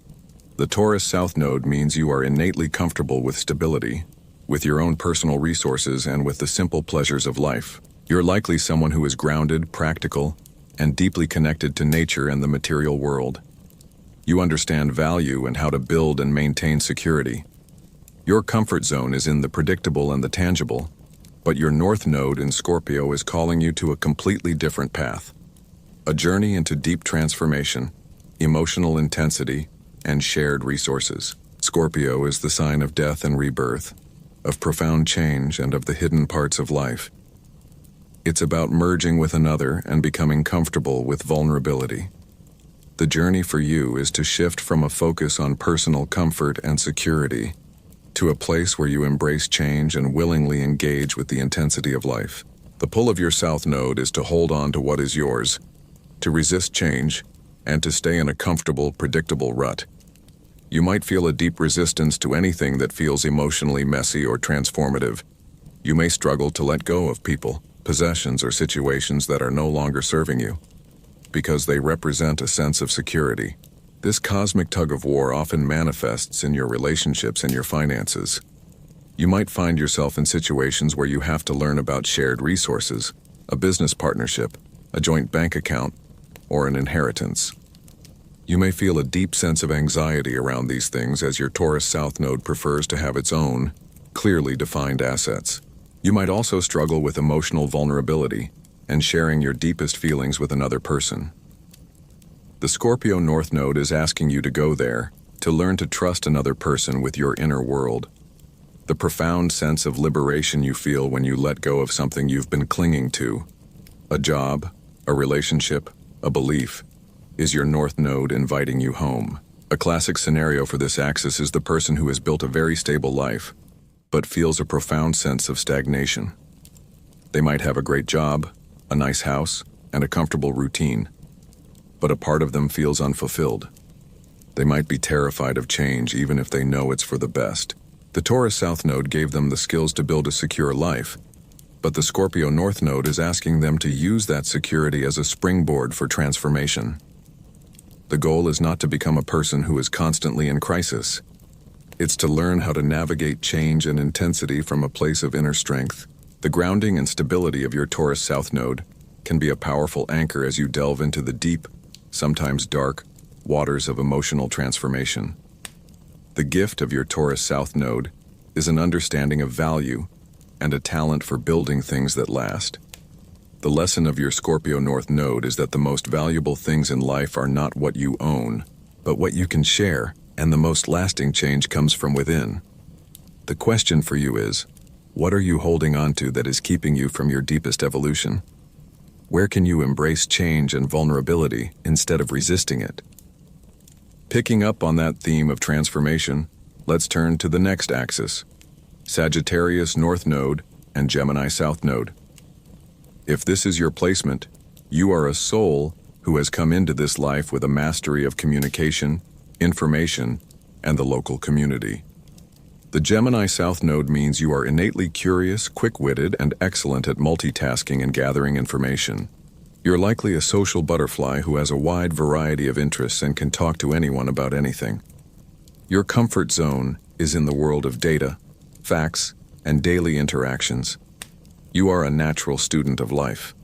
The Taurus South Node means you are innately comfortable with stability, with your own personal resources, and with the simple pleasures of life. You're likely someone who is grounded, practical, and deeply connected to nature and the material world. You understand value and how to build and maintain security. Your comfort zone is in the predictable and the tangible, but your North Node in Scorpio is calling you to a completely different path. A journey into deep transformation, emotional intensity, and shared resources. Scorpio is the sign of death and rebirth, of profound change and of the hidden parts of life. It's about merging with another and becoming comfortable with vulnerability. The journey for you is to shift from a focus on personal comfort and security to a place where you embrace change and willingly engage with the intensity of life. The pull of your South Node is to hold on to what is yours, to resist change, and to stay in a comfortable, predictable rut. You might feel a deep resistance to anything that feels emotionally messy or transformative. You may struggle to let go of people, possessions, or situations that are no longer serving you, because they represent a sense of security. This cosmic tug-of-war often manifests in your relationships and your finances. You might find yourself in situations where you have to learn about shared resources, a business partnership, a joint bank account, or an inheritance. You may feel a deep sense of anxiety around these things as your Taurus South Node prefers to have its own, clearly defined assets. You might also struggle with emotional vulnerability and sharing your deepest feelings with another person. The Scorpio North Node is asking you to go there, to learn to trust another person with your inner world. The profound sense of liberation you feel when you let go of something you've been clinging to, a job, a relationship, a belief, is your North Node inviting you home. A classic scenario for this axis is the person who has built a very stable life, but feels a profound sense of stagnation. They might have a great job, a nice house, and a comfortable routine, but a part of them feels unfulfilled. They might be terrified of change even if they know it's for the best. The Taurus South Node gave them the skills to build a secure life, but the Scorpio North Node is asking them to use that security as a springboard for transformation. The goal is not to become a person who is constantly in crisis. It's to learn how to navigate change and intensity from a place of inner strength. The grounding and stability of your Taurus South Node can be a powerful anchor as you delve into the deep, sometimes dark, waters of emotional transformation. The gift of your Taurus South Node is an understanding of value and a talent for building things that last. The lesson of your Scorpio North Node is that the most valuable things in life are not what you own, but what you can share, and the most lasting change comes from within. The question for you is, what are you holding on to that is keeping you from your deepest evolution? Where can you embrace change and vulnerability instead of resisting it? Picking up on that theme of transformation, let's turn to the next axis, Sagittarius North Node and Gemini South Node. If this is your placement, you are a soul who has come into this life with a mastery of communication, information, and the local community. The Gemini South Node means you are innately curious, quick-witted, and excellent at multitasking and gathering information. You're likely a social butterfly who has a wide variety of interests and can talk to anyone about anything. Your comfort zone is in the world of data, facts, and daily interactions. You are a natural student of life.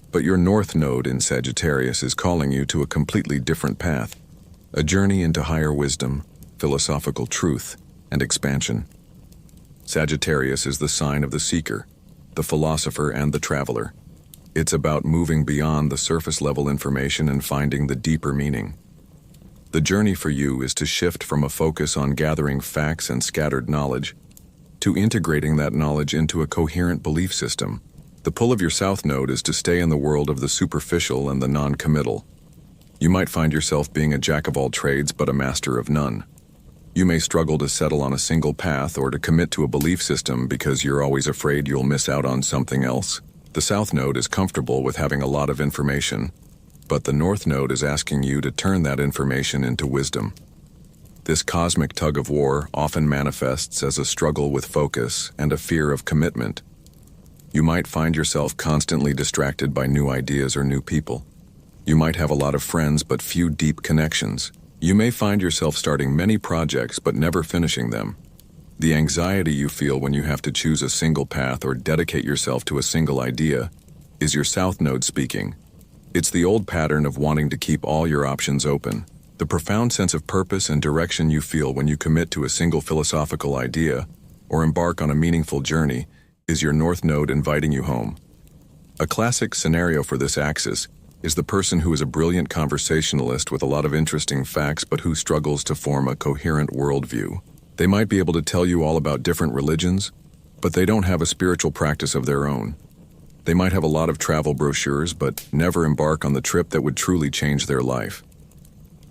But your North Node in Sagittarius is calling you to a completely different path, a journey into higher wisdom, philosophical truth, and expansion. Sagittarius is the sign of the seeker, the philosopher, and the traveler. It's about moving beyond the surface-level information and finding the deeper meaning. The journey for you is to shift from a focus on gathering facts and scattered knowledge to integrating that knowledge into a coherent belief system. The pull of your South Node is to stay in the world of the superficial and the non-committal. You might find yourself being a jack of all trades but a master of none. You may struggle to settle on a single path or to commit to a belief system because you're always afraid you'll miss out on something else. The South Node is comfortable with having a lot of information, but the North Node is asking you to turn that information into wisdom. This cosmic tug-of-war often manifests as a struggle with focus and a fear of commitment. You might find yourself constantly distracted by new ideas or new people. You might have a lot of friends but few deep connections. You may find yourself starting many projects but never finishing them. The anxiety you feel when you have to choose a single path or dedicate yourself to a single idea is your South Node speaking. It's the old pattern of wanting to keep all your options open. The profound sense of purpose and direction you feel when you commit to a single philosophical idea or embark on a meaningful journey is your North Node inviting you home. A classic scenario for this axis is the person who is a brilliant conversationalist with a lot of interesting facts but who struggles to form a coherent worldview. They might be able to tell you all about different religions, but they don't have a spiritual practice of their own. They might have a lot of travel brochures but never embark on the trip that would truly change their life.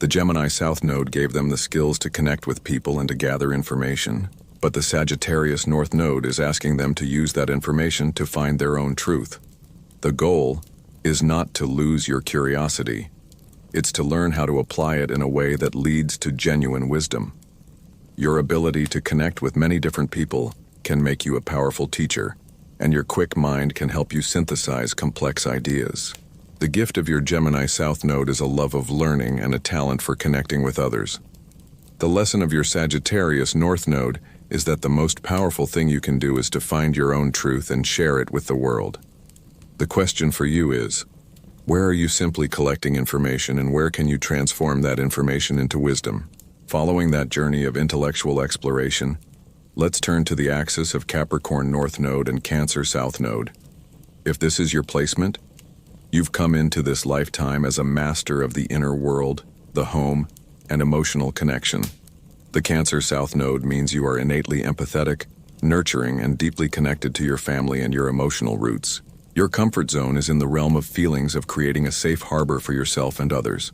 The Gemini South Node gave them the skills to connect with people and to gather information, but the Sagittarius North Node is asking them to use that information to find their own truth. The goal is not to lose your curiosity, It's to learn how to apply it in a way that leads to genuine wisdom. Your ability to connect with many different people can make you a powerful teacher, and your quick mind can help you synthesize complex ideas. The gift of your Gemini South Node is a love of learning and a talent for connecting with others. The lesson of your Sagittarius North Node is that the most powerful thing you can do is to find your own truth and share it with the world. The question for you is, where are you simply collecting information, and where can you transform that information into wisdom? Following that journey of intellectual exploration, let's turn to the axis of Capricorn North Node and Cancer South Node. If this is your placement, you've come into this lifetime as a master of the inner world, the home, and emotional connection. The Cancer South Node means you are innately empathetic, nurturing, and deeply connected to your family and your emotional roots. Your comfort zone is in the realm of feelings, of creating a safe harbor for yourself and others.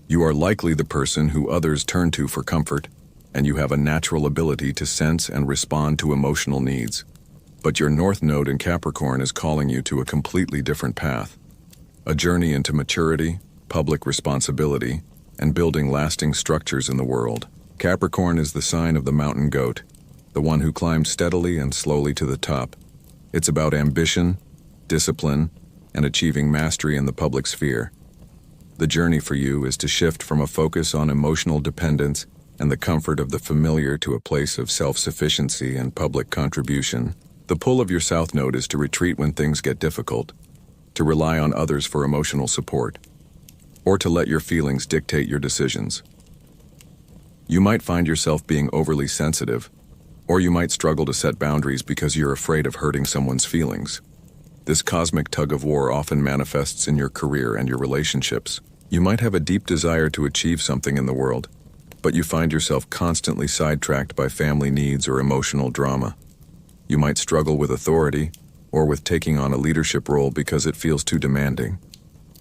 You are likely the person who others turn to for comfort, and you have a natural ability to sense and respond to emotional needs. But your North Node in Capricorn is calling you to a completely different path. A journey into maturity, public responsibility, and building lasting structures in the world. Capricorn is the sign of the mountain goat, the one who climbs steadily and slowly to the top. It's about ambition, discipline, and achieving mastery in the public sphere. The journey for you is to shift from a focus on emotional dependence and the comfort of the familiar to a place of self-sufficiency and public contribution. The pull of your South Node is to retreat when things get difficult, to rely on others for emotional support, or to let your feelings dictate your decisions. You might find yourself being overly sensitive, or you might struggle to set boundaries because you're afraid of hurting someone's feelings. This cosmic tug-of-war often manifests in your career and your relationships. You might have a deep desire to achieve something in the world, but you find yourself constantly sidetracked by family needs or emotional drama. You might struggle with authority, or with taking on a leadership role because it feels too demanding.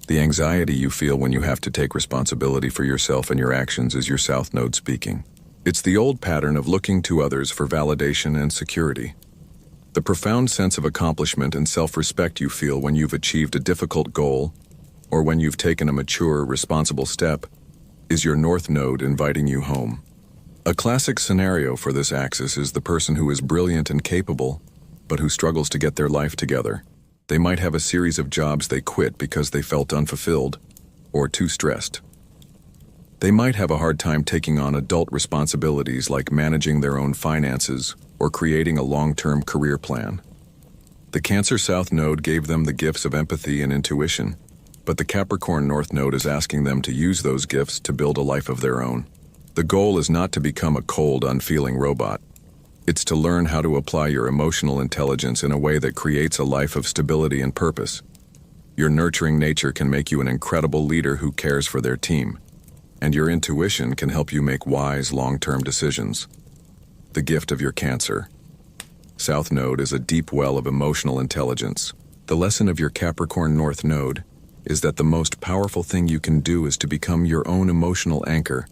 The anxiety you feel when you have to take responsibility for yourself and your actions is your South Node speaking. It's the old pattern of looking to others for validation and security. The profound sense of accomplishment and self-respect you feel when you've achieved a difficult goal, or when you've taken a mature, responsible step, is your North Node inviting you home. A classic scenario for this axis is the person who is brilliant and capable, but who struggles to get their life together. They might have a series of jobs they quit because they felt unfulfilled or too stressed. They might have a hard time taking on adult responsibilities like managing their own finances or creating a long-term career plan. The Cancer South Node gave them the gifts of empathy and intuition, but the Capricorn North Node is asking them to use those gifts to build a life of their own. The goal is not to become a cold, unfeeling robot. It's to learn how to apply your emotional intelligence in a way that creates a life of stability and purpose. Your nurturing nature can make you an incredible leader who cares for their team, and your intuition can help you make wise, long-term decisions. The gift of your Cancer South Node is a deep well of emotional intelligence. The lesson of your Capricorn North Node is that the most powerful thing you can do is to become your own emotional anchor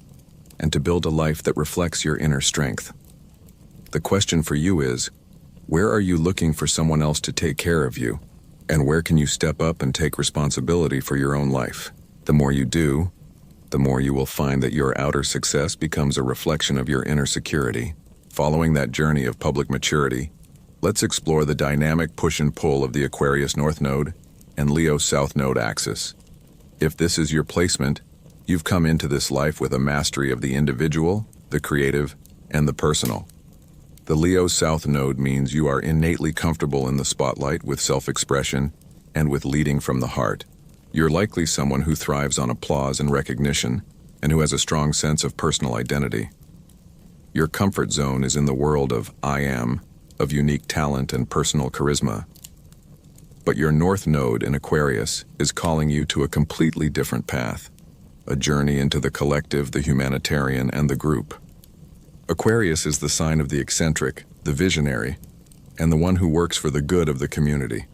and to build a life that reflects your inner strength. The question for you is, where are you looking for someone else to take care of you? And where can you step up and take responsibility for your own life? The more you do, the more you will find that your outer success becomes a reflection of your inner security. Following that journey of public maturity, let's explore the dynamic push and pull of the Aquarius North Node and Leo South Node axis. If this is your placement, you've come into this life with a mastery of the individual, the creative, and the personal. The Leo South Node means you are innately comfortable in the spotlight with self-expression and with leading from the heart. You're likely someone who thrives on applause and recognition, and who has a strong sense of personal identity. Your comfort zone is in the world of I am, of unique talent and personal charisma. But your North Node in Aquarius is calling you to a completely different path, a journey into the collective, the humanitarian, and the group. Aquarius is the sign of the eccentric, the visionary, and the one who works for the good of the community.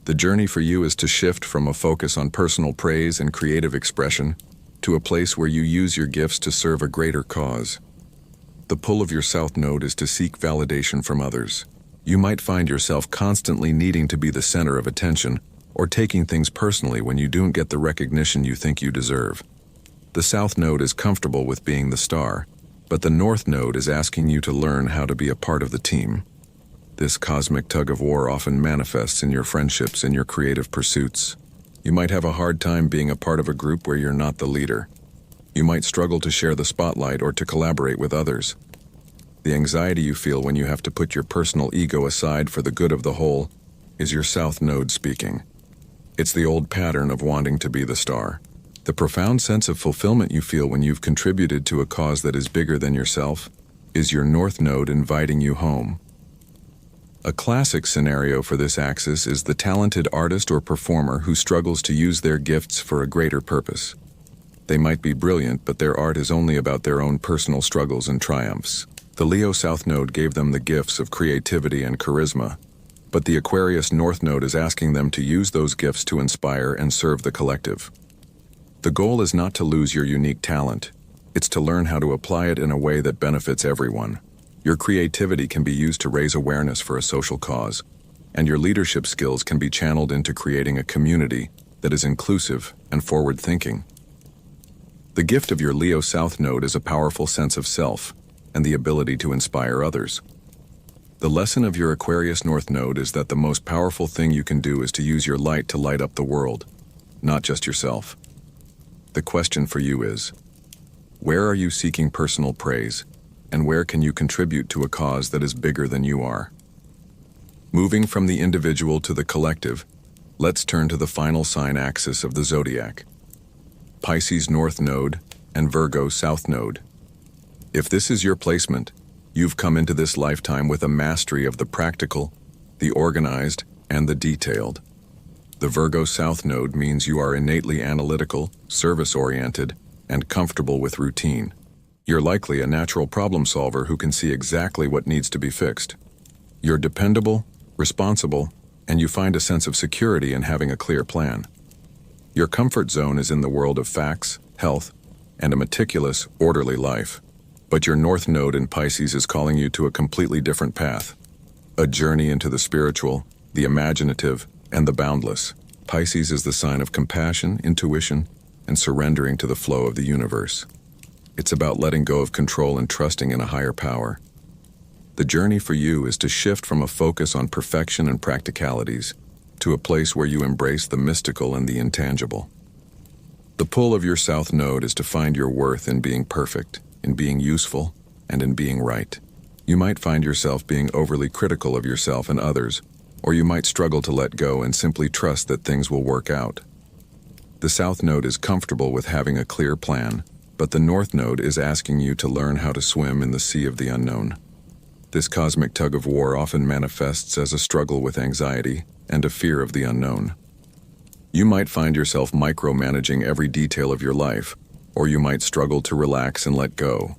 The journey for you is to shift from a focus on personal praise and creative expression to a place where you use your gifts to serve a greater cause. The pull of your South Node is to seek validation from others. You might find yourself constantly needing to be the center of attention, or taking things personally when you don't get the recognition you think you deserve. The South Node is comfortable with being the star, but the North Node is asking you to learn how to be a part of the team. This cosmic tug-of-war often manifests in your friendships and your creative pursuits. You might have a hard time being a part of a group where you're not the leader. You might struggle to share the spotlight or to collaborate with others. The anxiety you feel when you have to put your personal ego aside for the good of the whole is your South Node speaking. It's the old pattern of wanting to be the star. The profound sense of fulfillment you feel when you've contributed to a cause that is bigger than yourself is your North Node inviting you home. A classic scenario for this axis is the talented artist or performer who struggles to use their gifts for a greater purpose. They might be brilliant, but their art is only about their own personal struggles and triumphs. The Leo South Node gave them the gifts of creativity and charisma, but the Aquarius North Node is asking them to use those gifts to inspire and serve the collective. The goal is not to lose your unique talent. It's to learn how to apply it in a way that benefits everyone. Your creativity can be used to raise awareness for a social cause, and your leadership skills can be channeled into creating a community that is inclusive and forward-thinking. The gift of your Leo South Node is a powerful sense of self and the ability to inspire others. The lesson of your Aquarius North Node is that the most powerful thing you can do is to use your light to light up the world, not just yourself. The question for you is, where are you seeking personal praise, and where can you contribute to a cause that is bigger than you are? Moving from the individual to the collective, let's turn to the final sign axis of the zodiac: Pisces North Node and Virgo South Node. If this is your placement, you've come into this lifetime with a mastery of the practical, the organized, and the detailed. The Virgo South Node means you are innately analytical, service-oriented, and comfortable with routine. You're likely a natural problem solver who can see exactly what needs to be fixed. You're dependable, responsible, and you find a sense of security in having a clear plan. Your comfort zone is in the world of facts, health, and a meticulous, orderly life. But your North Node in Pisces is calling you to a completely different path. A journey into the spiritual, the imaginative, and the boundless. Pisces is the sign of compassion, intuition, and surrendering to the flow of the universe. It's about letting go of control and trusting in a higher power. The journey for you is to shift from a focus on perfection and practicalities to a place where you embrace the mystical and the intangible. The pull of your South Node is to find your worth in being perfect, in being useful, and in being right. You might find yourself being overly critical of yourself and others, or you might struggle to let go and simply trust that things will work out. The South Node is comfortable with having a clear plan, but the North Node is asking you to learn how to swim in the sea of the unknown. This cosmic tug-of-war often manifests as a struggle with anxiety and a fear of the unknown. You might find yourself micromanaging every detail of your life, or you might struggle to relax and let go.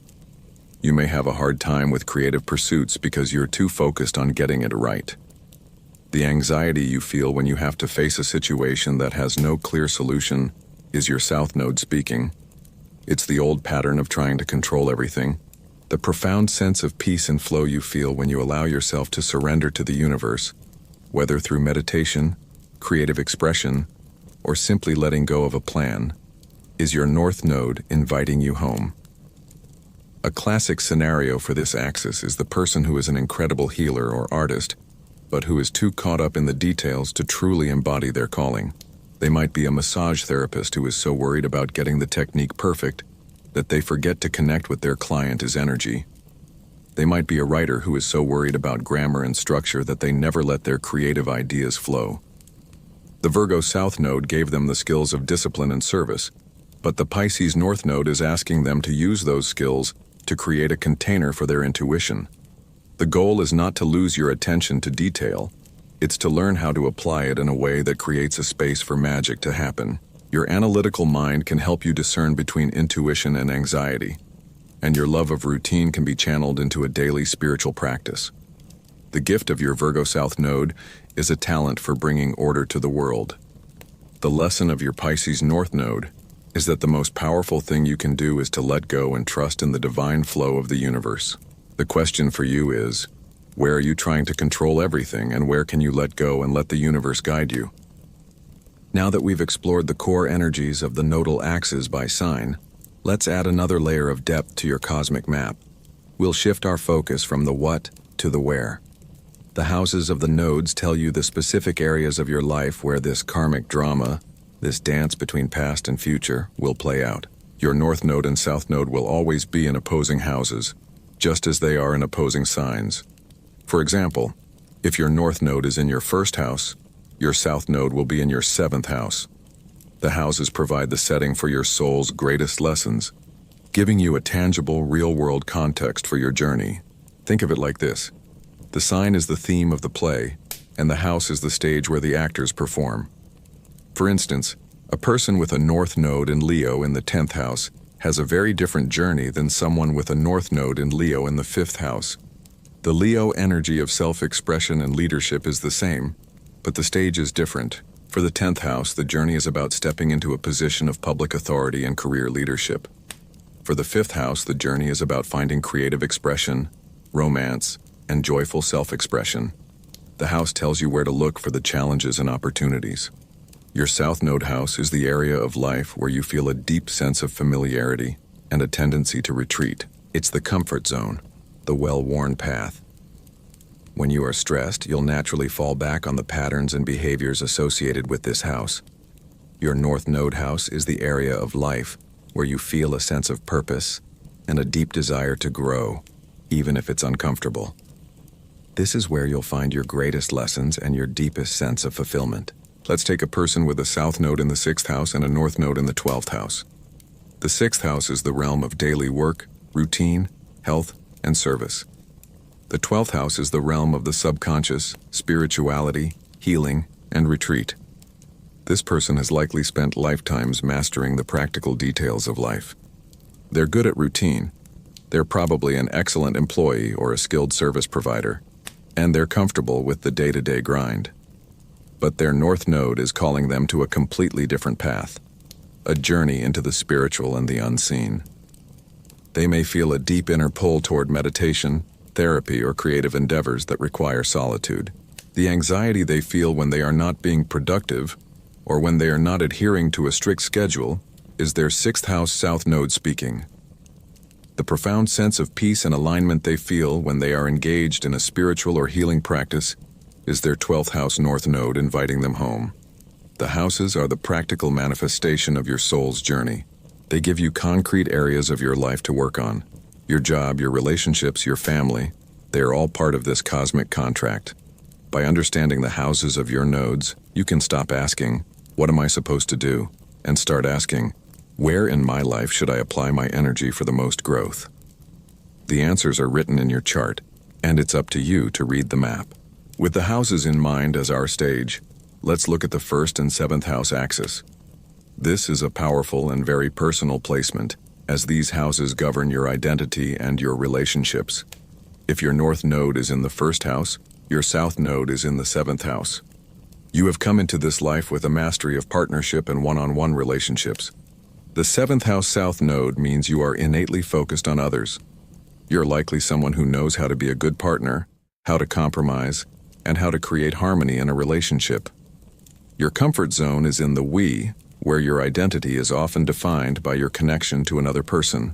You may have a hard time with creative pursuits because you're too focused on getting it right. The anxiety you feel when you have to face a situation that has no clear solution is your South Node speaking. It's the old pattern of trying to control everything. The profound sense of peace and flow you feel when you allow yourself to surrender to the universe, whether through meditation, creative expression, or simply letting go of a plan, is your North Node inviting you home. A classic scenario for this axis is the person who is an incredible healer or artist, but who is too caught up in the details to truly embody their calling. They might be a massage therapist who is so worried about getting the technique perfect that they forget to connect with their client's energy. They might be a writer who is so worried about grammar and structure that they never let their creative ideas flow. The Virgo South Node gave them the skills of discipline and service, but the Pisces North Node is asking them to use those skills to create a container for their intuition. The goal is not to lose your attention to detail. It's to learn how to apply it in a way that creates a space for magic to happen. Your analytical mind can help you discern between intuition and anxiety, and your love of routine can be channeled into a daily spiritual practice. The gift of your Virgo South Node is a talent for bringing order to the world. The lesson of your Pisces North Node is that the most powerful thing you can do is to let go and trust in the divine flow of the universe. The question for you is, where are you trying to control everything, and where can you let go and let the universe guide you? Now that we've explored the core energies of the nodal axes by sign, let's add another layer of depth to your cosmic map. We'll shift our focus from the what to the where. The houses of the nodes tell you the specific areas of your life where this karmic drama, this dance between past and future, will play out. Your north node and south node will always be in opposing houses, just as they are in opposing signs. For example, if your north node is in your first house, your south node will be in your seventh house. The houses provide the setting for your soul's greatest lessons, giving you a tangible, real-world context for your journey. Think of it like this. The sign is the theme of the play, and the house is the stage where the actors perform. For instance, a person with a north node in Leo in the 10th house has a very different journey than someone with a north node in Leo in the 5th house. The Leo energy of self-expression and leadership is the same, but the stage is different. For the 10th house, the journey is about stepping into a position of public authority and career leadership. For the 5th house, the journey is about finding creative expression, romance, and joyful self-expression. The house tells you where to look for the challenges and opportunities. Your south node house is the area of life where you feel a deep sense of familiarity and a tendency to retreat. It's the comfort zone, the well-worn path. When you are stressed, you'll naturally fall back on the patterns and behaviors associated with this house. Your north node house is the area of life where you feel a sense of purpose and a deep desire to grow, even if it's uncomfortable. This is where you'll find your greatest lessons and your deepest sense of fulfillment. Let's take a person with a south node in the 6th house and a north node in the 12th house. The 6th house is the realm of daily work, routine, health, and service. The 12th house is the realm of the subconscious, spirituality, healing, and retreat. This person has likely spent lifetimes mastering the practical details of life. They're good at routine. They're probably an excellent employee or a skilled service provider, and they're comfortable with the day-to-day grind. But their north node is calling them to a completely different path, a journey into the spiritual and the unseen. They may feel a deep inner pull toward meditation, therapy, or creative endeavors that require solitude. The anxiety they feel when they are not being productive or when they are not adhering to a strict schedule is their 6th house south node speaking. The profound sense of peace and alignment they feel when they are engaged in a spiritual or healing practice is their 12th house north node inviting them home. The houses are the practical manifestation of your soul's journey. They give you concrete areas of your life to work on. Your job, your relationships, your family, they are all part of this cosmic contract. By understanding the houses of your nodes, you can stop asking, "What am I supposed to do?" and start asking, "Where in my life should I apply my energy for the most growth?" The answers are written in your chart, and it's up to you to read the map. With the houses in mind as our stage, let's look at the 1st and 7th house axis. This is a powerful and very personal placement, as these houses govern your identity and your relationships. If your north node is in the 1st house, your south node is in the 7th house. You have come into this life with a mastery of partnership and one-on-one relationships. The 7th house south node means you are innately focused on others. You're likely someone who knows how to be a good partner, how to compromise, and how to create harmony in a relationship. Your comfort zone is in the we, where your identity is often defined by your connection to another person.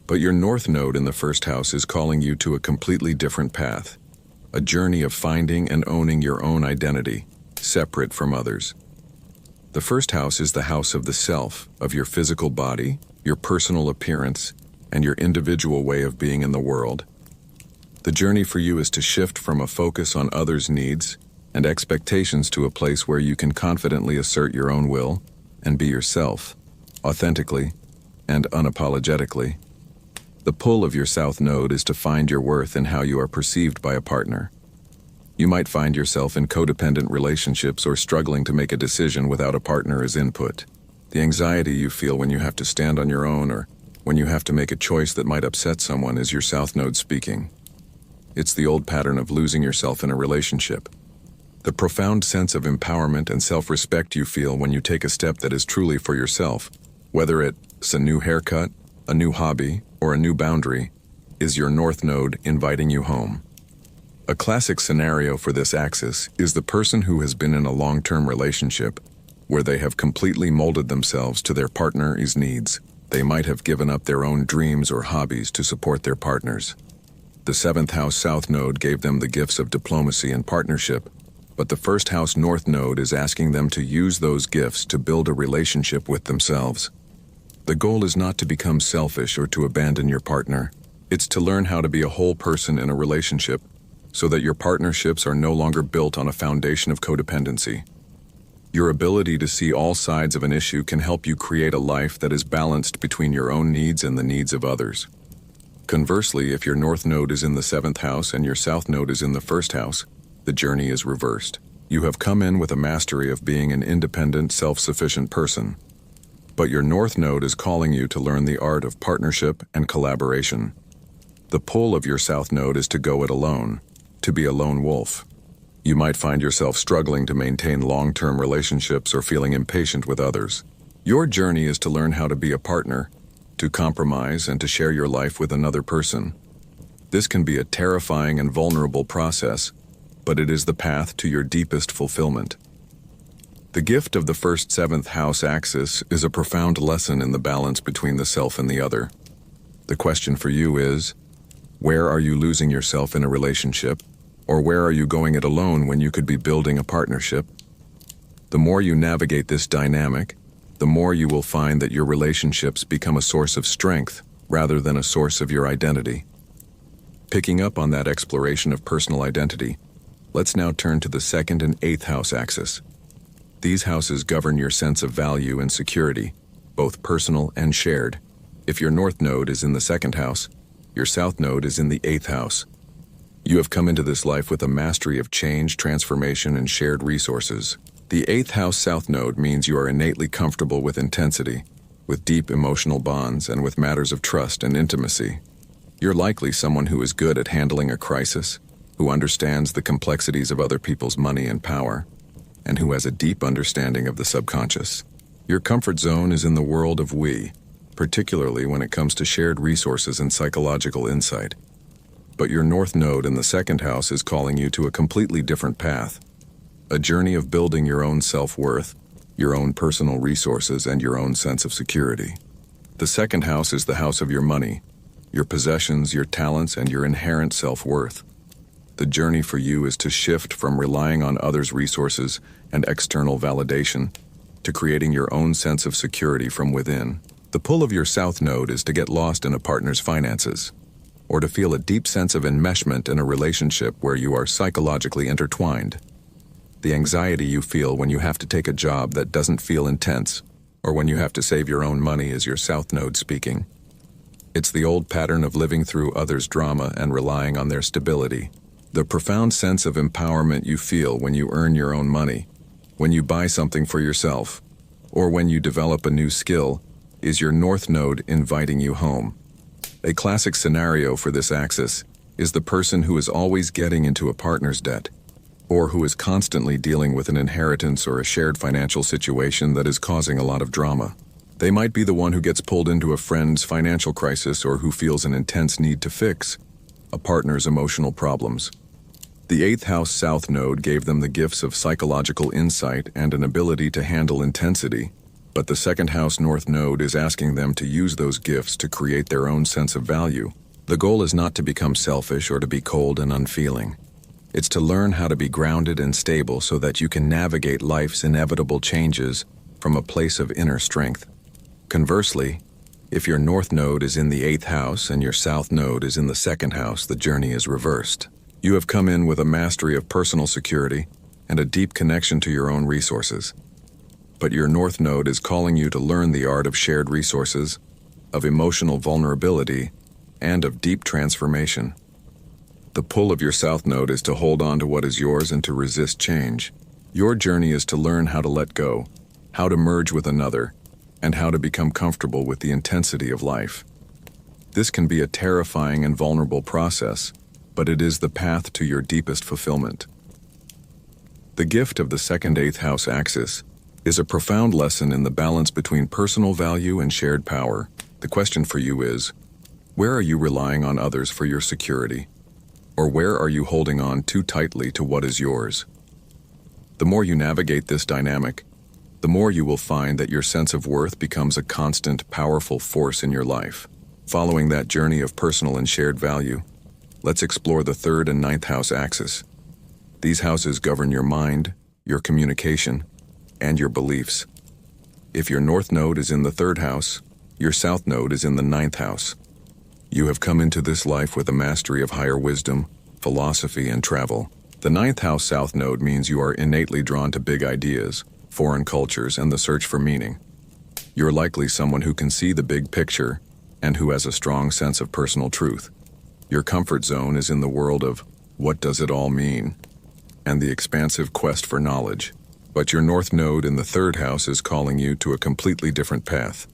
But your north node in the 1st house is calling you to a completely different path, a journey of finding and owning your own identity, separate from others. The 1st house is the house of the self, of your physical body, your personal appearance, and your individual way of being in the world. The journey for you is to shift from a focus on others' needs and expectations to a place where you can confidently assert your own will and be yourself, authentically and unapologetically. The pull of your south node is to find your worth in how you are perceived by a partner. You might find yourself in codependent relationships or struggling to make a decision without a partner as input. The anxiety you feel when you have to stand on your own or when you have to make a choice that might upset someone is your south node speaking. It's the old pattern of losing yourself in a relationship. The profound sense of empowerment and self-respect you feel when you take a step that is truly for yourself, whether it's a new haircut, a new hobby, or a new boundary, is your north node inviting you home. A classic scenario for this axis is the person who has been in a long-term relationship where they have completely molded themselves to their partner's needs. They might have given up their own dreams or hobbies to support their partners. The 7th house South Node gave them the gifts of diplomacy and partnership, but the 1st house North Node is asking them to use those gifts to build a relationship with themselves. The goal is not to become selfish or to abandon your partner. It's to learn how to be a whole person in a relationship so that your partnerships are no longer built on a foundation of codependency. Your ability to see all sides of an issue can help you create a life that is balanced between your own needs and the needs of others. Conversely, if your North Node is in the 7th house and your South Node is in the 1st house, the journey is reversed. You have come in with a mastery of being an independent, self-sufficient person. But your North Node is calling you to learn the art of partnership and collaboration. The pull of your South Node is to go it alone, to be a lone wolf. You might find yourself struggling to maintain long-term relationships or feeling impatient with others. Your journey is to learn how to be a partner, to compromise and to share your life with another person. This can be a terrifying and vulnerable process, but it is the path to your deepest fulfillment. The gift of the 1st 7th house axis is a profound lesson in the balance between the self and the other. The question for you is, where are you losing yourself in a relationship, or where are you going it alone when you could be building a partnership? The more you navigate this dynamic, the more you will find that your relationships become a source of strength rather than a source of your identity. Picking up on that exploration of personal identity, let's now turn to the 2nd and 8th house axis. These houses govern your sense of value and security, both personal and shared. If your North Node is in the 2nd house, your South Node is in the 8th house. You have come into this life with a mastery of change, transformation, and shared resources. The 8th house South Node means you are innately comfortable with intensity, with deep emotional bonds, and with matters of trust and intimacy. You're likely someone who is good at handling a crisis, who understands the complexities of other people's money and power, and who has a deep understanding of the subconscious. Your comfort zone is in the world of we, particularly when it comes to shared resources and psychological insight. But your North Node in the 2nd house is calling you to a completely different path. A journey of building your own self-worth, your own personal resources, and your own sense of security. The 2nd house is the house of your money, your possessions, your talents, and your inherent self-worth. The journey for you is to shift from relying on others' resources and external validation to creating your own sense of security from within. The pull of your South Node is to get lost in a partner's finances, or to feel a deep sense of enmeshment in a relationship where you are psychologically intertwined. The anxiety you feel when you have to take a job that doesn't feel intense, or when you have to save your own money is your South Node speaking. It's the old pattern of living through others' drama and relying on their stability. The profound sense of empowerment you feel when you earn your own money, when you buy something for yourself, or when you develop a new skill, is your North Node inviting you home. A classic scenario for this axis is the person who is always getting into a partner's debt, or who is constantly dealing with an inheritance or a shared financial situation that is causing a lot of drama. They might be the one who gets pulled into a friend's financial crisis or who feels an intense need to fix a partner's emotional problems. The 8th house South Node gave them the gifts of psychological insight and an ability to handle intensity, but the 2nd house North Node is asking them to use those gifts to create their own sense of value. The goal is not to become selfish or to be cold and unfeeling. It's to learn how to be grounded and stable so that you can navigate life's inevitable changes from a place of inner strength. Conversely, if your North Node is in the 8th house and your South Node is in the 2nd house, the journey is reversed. You have come in with a mastery of personal security and a deep connection to your own resources. But your North Node is calling you to learn the art of shared resources, of emotional vulnerability, and of deep transformation. The pull of your South Node is to hold on to what is yours and to resist change. Your journey is to learn how to let go, how to merge with another, and how to become comfortable with the intensity of life. This can be a terrifying and vulnerable process, but it is the path to your deepest fulfillment. The gift of the 2nd 8th house axis is a profound lesson in the balance between personal value and shared power. The question for you is, where are you relying on others for your security? Or where are you holding on too tightly to what is yours? The more you navigate this dynamic, the more you will find that your sense of worth becomes a constant, powerful force in your life. Following that journey of personal and shared value, let's explore the 3rd and 9th house axis. These houses govern your mind, your communication, and your beliefs. If your north node is in the 3rd house, your south node is in the 9th house. You have come into this life with a mastery of higher wisdom, philosophy, and travel. The 9th house south node means you are innately drawn to big ideas, foreign cultures, and the search for meaning. You're likely someone who can see the big picture and who has a strong sense of personal truth. Your comfort zone is in the world of what does it all mean and the expansive quest for knowledge. But your north node in the 3rd house is calling you to a completely different path,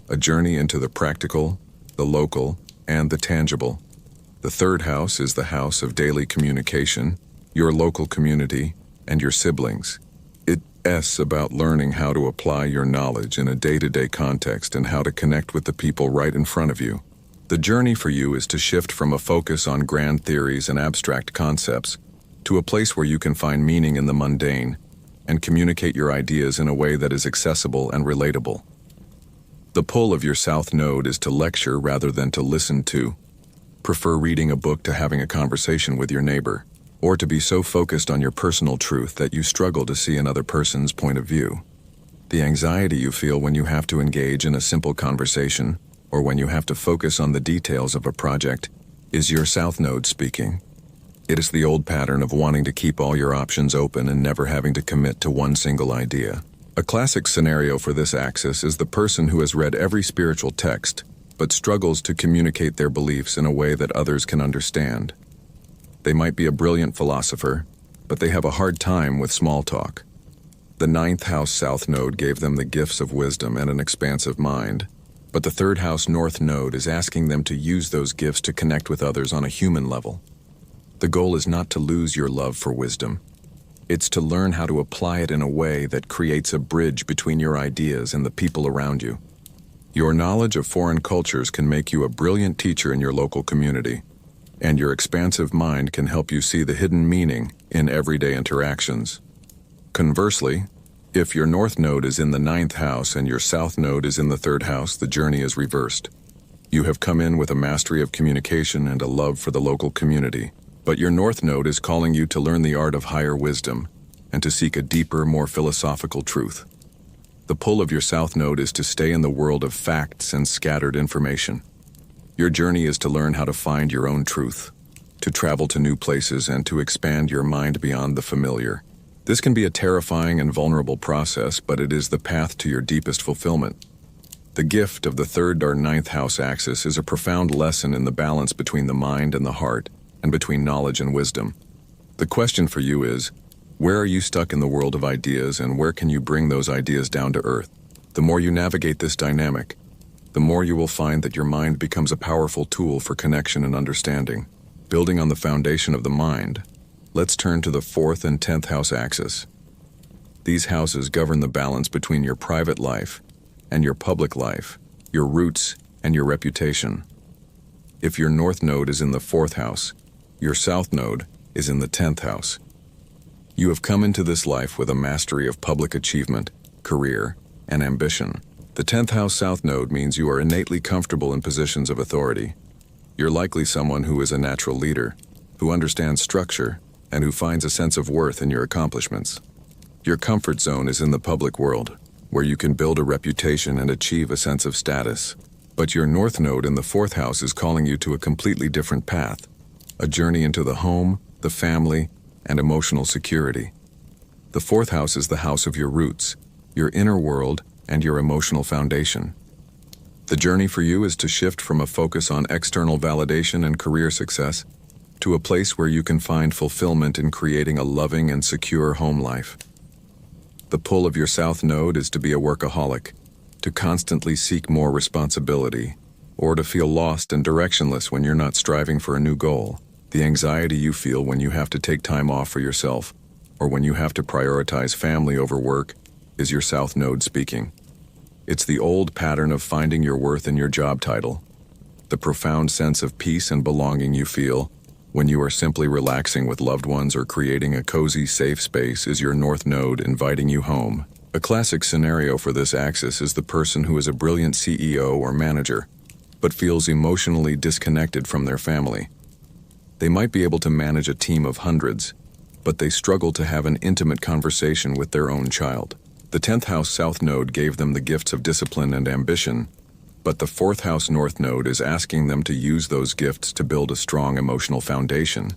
a journey into the practical, the local, and the tangible. The 3rd house is the house of daily communication, your local community, and your siblings. It's about learning how to apply your knowledge in a day-to-day context and how to connect with the people right in front of you. The journey for you is to shift from a focus on grand theories and abstract concepts to a place where you can find meaning in the mundane and communicate your ideas in a way that is accessible and relatable. The pull of your south node is to lecture rather than to listen to. Prefer reading a book to having a conversation with your neighbor, or to be so focused on your personal truth that you struggle to see another person's point of view. The anxiety you feel when you have to engage in a simple conversation, or when you have to focus on the details of a project, is your south node speaking. It is the old pattern of wanting to keep all your options open and never having to commit to one single idea. A classic scenario for this axis is the person who has read every spiritual text, but struggles to communicate their beliefs in a way that others can understand. They might be a brilliant philosopher, but they have a hard time with small talk. The 9th house south node gave them the gifts of wisdom and an expansive mind, but the 3rd house north node is asking them to use those gifts to connect with others on a human level. The goal is not to lose your love for wisdom. It's to learn how to apply it in a way that creates a bridge between your ideas and the people around you. Your knowledge of foreign cultures can make you a brilliant teacher in your local community, and your expansive mind can help you see the hidden meaning in everyday interactions. Conversely, if your north node is in the 9th house and your south node is in the 3rd house, the journey is reversed. You have come in with a mastery of communication and a love for the local community, but your north node is calling you to learn the art of higher wisdom and to seek a deeper, more philosophical truth. The pull of your south node is to stay in the world of facts and scattered information. Your journey is to learn how to find your own truth, to travel to new places, and to expand your mind beyond the familiar. This can be a terrifying and vulnerable process, but it is the path to your deepest fulfillment. The gift of the 3rd or 9th house axis is a profound lesson in the balance between the mind and the heart, and between knowledge and wisdom. The question for you is, where are you stuck in the world of ideas, and where can you bring those ideas down to earth? The more you navigate this dynamic, the more you will find that your mind becomes a powerful tool for connection and understanding. Building on the foundation of the mind, let's turn to the 4th and 10th house axis. These houses govern the balance between your private life and your public life, your roots and your reputation. If your north node is in the 4th house, your south node is in the 10th house. You have come into this life with a mastery of public achievement, career, and ambition. The 10th house south node means you are innately comfortable in positions of authority. You're likely someone who is a natural leader, who understands structure, and who finds a sense of worth in your accomplishments. Your comfort zone is in the public world, where you can build a reputation and achieve a sense of status. But your north node in the 4th house is calling you to a completely different path, a journey into the home, the family, and emotional security. The 4th house is the house of your roots, your inner world, and your emotional foundation. The journey for you is to shift from a focus on external validation and career success to a place where you can find fulfillment in creating a loving and secure home life. The pull of your south node is to be a workaholic, to constantly seek more responsibility, or to feel lost and directionless when you're not striving for a new goal. The anxiety you feel when you have to take time off for yourself, or when you have to prioritize family over work, is your south node speaking. It's the old pattern of finding your worth in your job title, the profound sense of peace and belonging you feel when you are simply relaxing with loved ones or creating a cozy, safe space is your north node inviting you home. A classic scenario for this axis is the person who is a brilliant CEO or manager, but feels emotionally disconnected from their family. They might be able to manage a team of hundreds, but they struggle to have an intimate conversation with their own child. The 10th house south node gave them the gifts of discipline and ambition, but the 4th house north node is asking them to use those gifts to build a strong emotional foundation.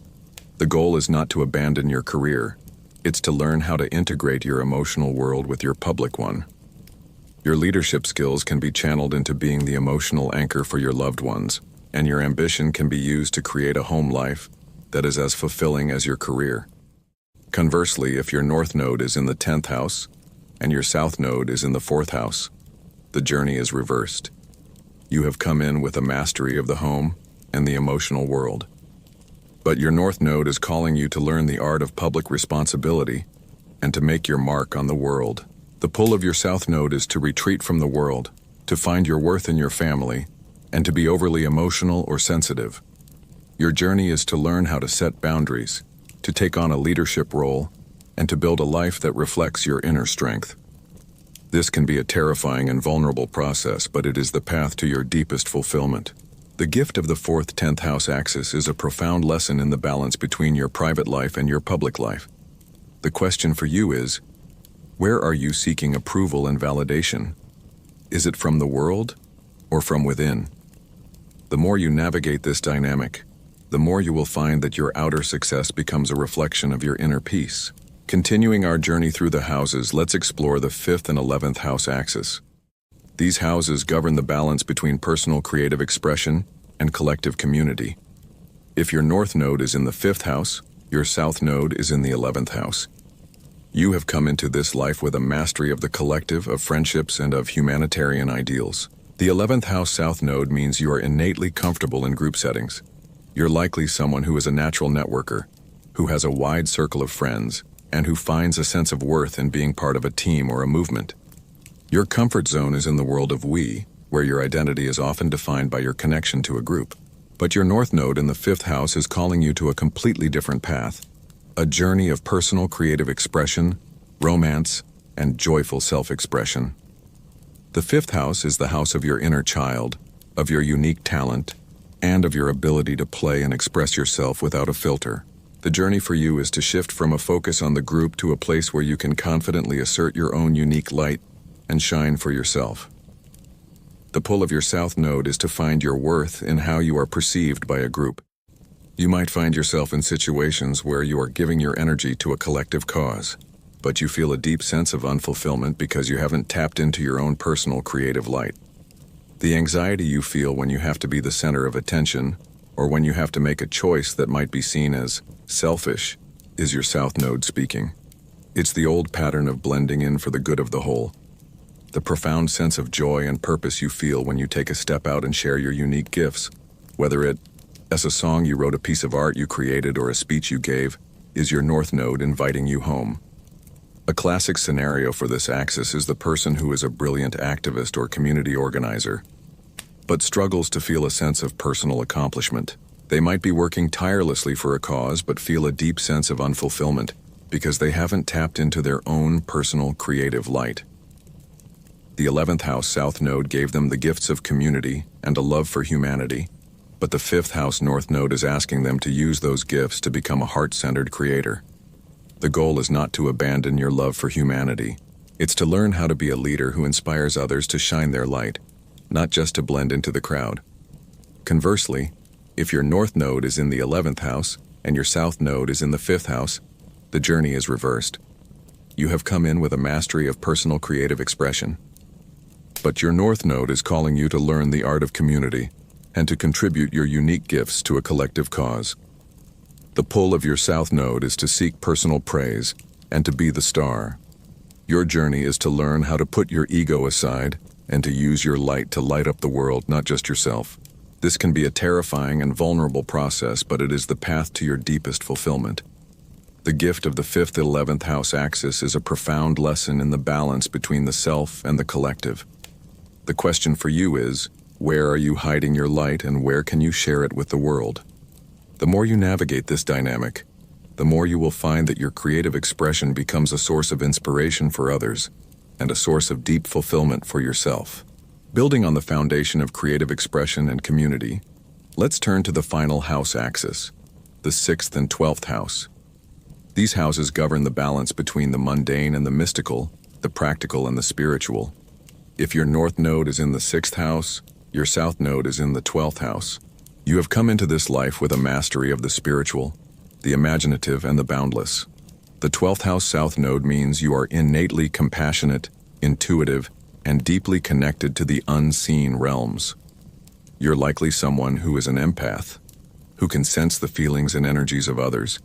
The goal is not to abandon your career. It's to learn how to integrate your emotional world with your public one. Your leadership skills can be channeled into being the emotional anchor for your loved ones, and your ambition can be used to create a home life that is as fulfilling as your career. Conversely, if your north node is in the 10th house and your south node is in the 4th house, the journey is reversed. You have come in with a mastery of the home and the emotional world. But your north node is calling you to learn the art of public responsibility and to make your mark on the world. The pull of your south node is to retreat from the world, to find your worth in your family, and to be overly emotional or sensitive. Your journey is to learn how to set boundaries, to take on a leadership role, and to build a life that reflects your inner strength. This can be a terrifying and vulnerable process, but it is the path to your deepest fulfillment. The gift of the 4th 10th house axis is a profound lesson in the balance between your private life and your public life. The question for you is, where are you seeking approval and validation? Is it from the world or from within? The more you navigate this dynamic, the more you will find that your outer success becomes a reflection of your inner peace. Continuing our journey through the houses, let's explore the 5th and 11th house axis. These houses govern the balance between personal creative expression and collective community. If your north node is in the 5th house, your south node is in the 11th house. You have come into this life with a mastery of the collective, of friendships, and of humanitarian ideals. The 11th house south node means you are innately comfortable in group settings. You're likely someone who is a natural networker, who has a wide circle of friends, and who finds a sense of worth in being part of a team or a movement. Your comfort zone is in the world of we, where your identity is often defined by your connection to a group. But your north node in the 5th house is calling you to a completely different path, a journey of personal creative expression, romance, and joyful self-expression. The 5th house is the house of your inner child, of your unique talent, and of your ability to play and express yourself without a filter. The journey for you is to shift from a focus on the group to a place where you can confidently assert your own unique light and shine for yourself. The pull of your south node is to find your worth in how you are perceived by a group. You might find yourself in situations where you are giving your energy to a collective cause, but you feel a deep sense of unfulfillment because you haven't tapped into your own personal creative light. The anxiety you feel when you have to be the center of attention, or when you have to make a choice that might be seen as selfish, is your south node speaking. It's the old pattern of blending in for the good of the whole. The profound sense of joy and purpose you feel when you take a step out and share your unique gifts, whether it as a song you wrote, a piece of art you created, or a speech you gave, is your north node inviting you home. A classic scenario for this axis is the person who is a brilliant activist or community organizer, but struggles to feel a sense of personal accomplishment. They might be working tirelessly for a cause but feel a deep sense of unfulfillment because they haven't tapped into their own personal creative light. The 11th house south node gave them the gifts of community and a love for humanity, but the 5th house north node is asking them to use those gifts to become a heart-centered creator. The goal is not to abandon your love for humanity. It's to learn how to be a leader who inspires others to shine their light, not just to blend into the crowd. Conversely, if your north node is in the 11th house and your south node is in the 5th house, the journey is reversed. You have come in with a mastery of personal creative expression, but your north node is calling you to learn the art of community and to contribute your unique gifts to a collective cause. The pull of your south node is to seek personal praise and to be the star. Your journey is to learn how to put your ego aside and to use your light to light up the world, not just yourself. This can be a terrifying and vulnerable process, but it is the path to your deepest fulfillment. The gift of the 5th 11th house axis is a profound lesson in the balance between the self and the collective. The question for you is, where are you hiding your light and where can you share it with the world? The more you navigate this dynamic, the more you will find that your creative expression becomes a source of inspiration for others, and a source of deep fulfillment for yourself. Building on the foundation of creative expression and community, let's turn to the final house axis, the 6th and 12th house. These houses govern the balance between the mundane and the mystical, the practical and the spiritual. If your north node is in the 6th house, your south node is in the 12th house. You have come into this life with a mastery of the spiritual, the imaginative and the boundless. The 12th house south node means you are innately compassionate, intuitive, and deeply connected to the unseen realms. You're likely someone who is an empath, who can sense the feelings and energies of others,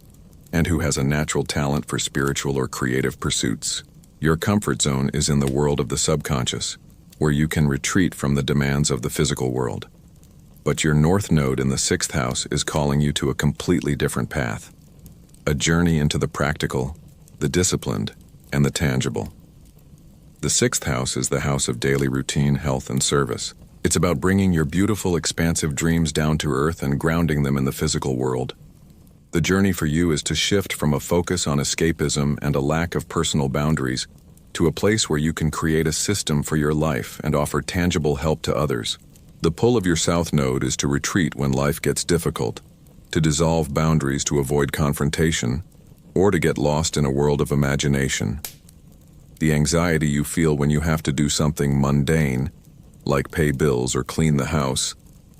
and who has a natural talent for spiritual or creative pursuits. Your comfort zone is in the world of the subconscious, where you can retreat from the demands of the physical world. But your north node in the 6th house is calling you to a completely different path, a journey into the practical, the disciplined, and the tangible. The 6th house is the house of daily routine, health, and service. It's about bringing your beautiful, expansive dreams down to earth and grounding them in the physical world. The journey for you is to shift from a focus on escapism and a lack of personal boundaries to a place where you can create a system for your life and offer tangible help to others. The pull of your south node is to retreat when life gets difficult, to dissolve boundaries to avoid confrontation, or to get lost in a world of imagination. The anxiety you feel when you have to do something mundane, like pay bills or clean the house,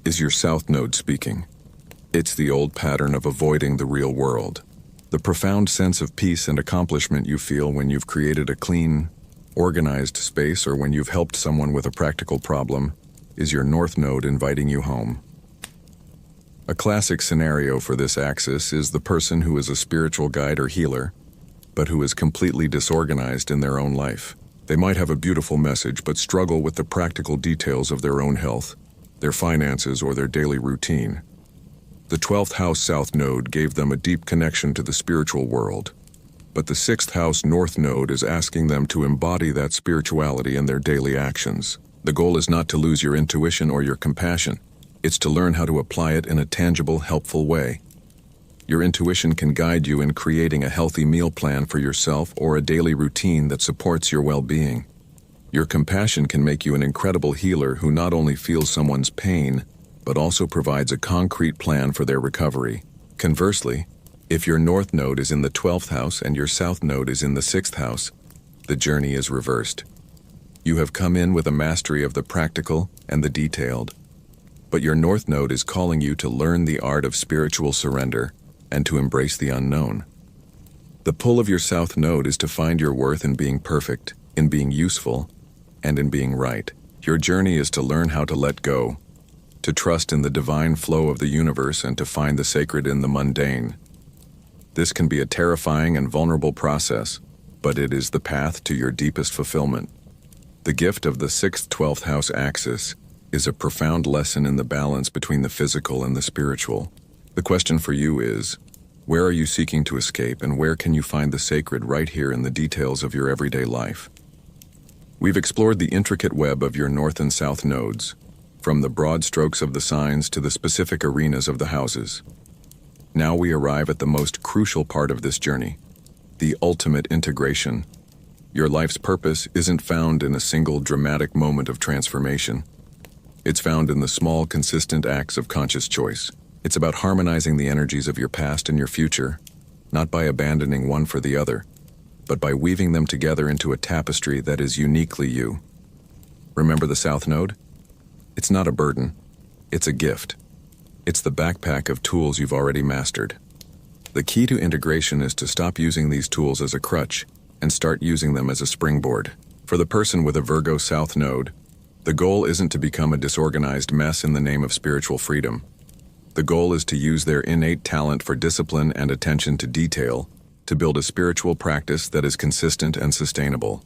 is your south node speaking. It's the old pattern of avoiding the real world. The profound sense of peace and accomplishment you feel when you've created a clean, organized space or when you've helped someone with a practical problem is your north node inviting you home. A classic scenario for this axis is the person who is a spiritual guide or healer, but who is completely disorganized in their own life. They might have a beautiful message but struggle with the practical details of their own health, their finances, or their daily routine. The 12th house south node gave them a deep connection to the spiritual world, but the 6th house north node is asking them to embody that spirituality in their daily actions. The goal is not to lose your intuition or your compassion. It's to learn how to apply it in a tangible, helpful way. Your intuition can guide you in creating a healthy meal plan for yourself or a daily routine that supports your well-being. Your compassion can make you an incredible healer who not only feels someone's pain, but also provides a concrete plan for their recovery. Conversely, if your north node is in the 12th house and your south node is in the 6th house, the journey is reversed. You have come in with a mastery of the practical and the detailed, but your north node is calling you to learn the art of spiritual surrender and to embrace the unknown. The pull of your south node is to find your worth in being perfect, in being useful, and in being right. Your journey is to learn how to let go, to trust in the divine flow of the universe and to find the sacred in the mundane. This can be a terrifying and vulnerable process, but it is the path to your deepest fulfillment. The gift of the 6th-12th house axis is a profound lesson in the balance between the physical and the spiritual. The question for you is, where are you seeking to escape and where can you find the sacred right here in the details of your everyday life? We've explored the intricate web of your north and south nodes, from the broad strokes of the signs to the specific arenas of the houses. Now we arrive at the most crucial part of this journey, the ultimate integration. Your life's purpose isn't found in a single dramatic moment of transformation. It's found in the small, consistent acts of conscious choice. It's about harmonizing the energies of your past and your future, not by abandoning one for the other, but by weaving them together into a tapestry that is uniquely you. Remember the south node? It's not a burden, it's a gift. It's the backpack of tools you've already mastered. The key to integration is to stop using these tools as a crutch and start using them as a springboard. For the person with a Virgo south node, the goal isn't to become a disorganized mess in the name of spiritual freedom. The goal is to use their innate talent for discipline and attention to detail to build a spiritual practice that is consistent and sustainable.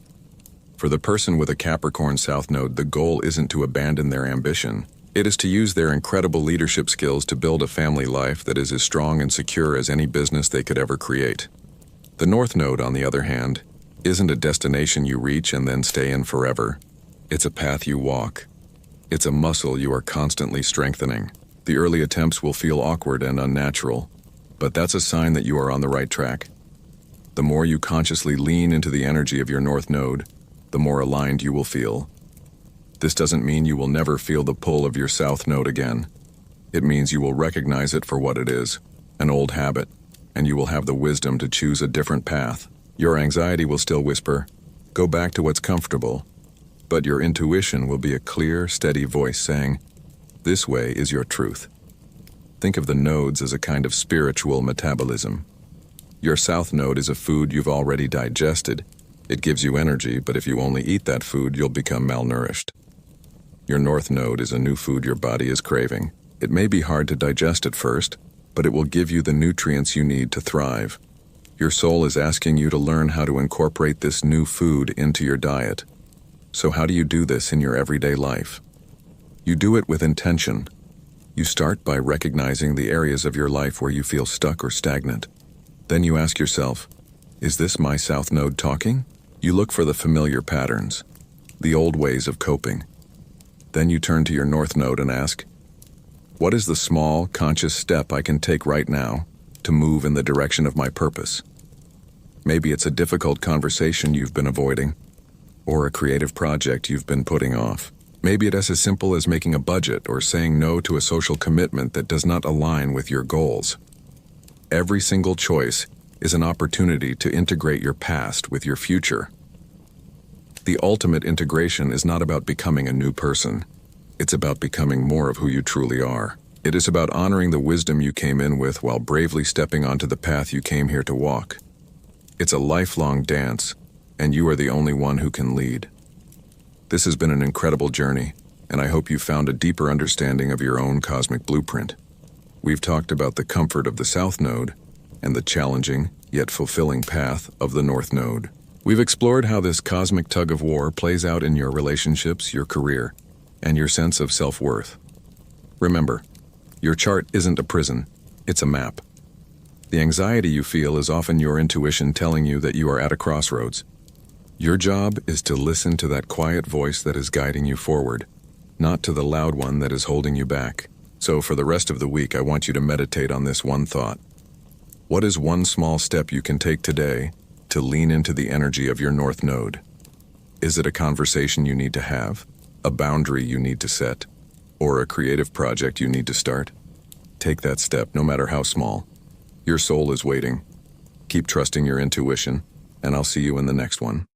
For the person with a Capricorn south node, the goal isn't to abandon their ambition. It is to use their incredible leadership skills to build a family life that is as strong and secure as any business they could ever create. The north node, on the other hand, isn't a destination you reach and then stay in forever. It's a path you walk. It's a muscle you are constantly strengthening. The early attempts will feel awkward and unnatural, but that's a sign that you are on the right track. The more you consciously lean into the energy of your north node, the more aligned you will feel. This doesn't mean you will never feel the pull of your south node again. It means you will recognize it for what it is, an old habit, and you will have the wisdom to choose a different path. Your anxiety will still whisper, "Go back to what's comfortable," but your intuition will be a clear, steady voice saying, "This way is your truth." Think of the nodes as a kind of spiritual metabolism. Your south node is a food you've already digested. It gives you energy, but if you only eat that food, you'll become malnourished. Your north node is a new food your body is craving. It may be hard to digest at first, but it will give you the nutrients you need to thrive. Your soul is asking you to learn how to incorporate this new food into your diet. So how do you do this in your everyday life? You do it with intention. You start by recognizing the areas of your life where you feel stuck or stagnant. Then you ask yourself, is this my south node talking? You look for the familiar patterns, the old ways of coping. Then you turn to your north node and ask, what is the small, conscious step I can take right now to move in the direction of my purpose? Maybe it's a difficult conversation you've been avoiding, or a creative project you've been putting off. Maybe it's as simple as making a budget or saying no to a social commitment that does not align with your goals. Every single choice is an opportunity to integrate your past with your future. The ultimate integration is not about becoming a new person. It's about becoming more of who you truly are. It is about honoring the wisdom you came in with while bravely stepping onto the path you came here to walk. It's a lifelong dance, and you are the only one who can lead. This has been an incredible journey, and I hope you found a deeper understanding of your own cosmic blueprint. We've talked about the comfort of the South Node and the challenging, yet fulfilling path of the North Node. We've explored how this cosmic tug-of-war plays out in your relationships, your career, and your sense of self-worth. Remember, your chart isn't a prison, it's a map. The anxiety you feel is often your intuition telling you that you are at a crossroads. Your job is to listen to that quiet voice that is guiding you forward, not to the loud one that is holding you back. So for the rest of the week, I want you to meditate on this one thought. What is one small step you can take today to lean into the energy of your North Node? Is it a conversation you need to have, a boundary you need to set, or a creative project you need to start? Take that step, no matter how small. Your soul is waiting. Keep trusting your intuition, and I'll see you in the next one.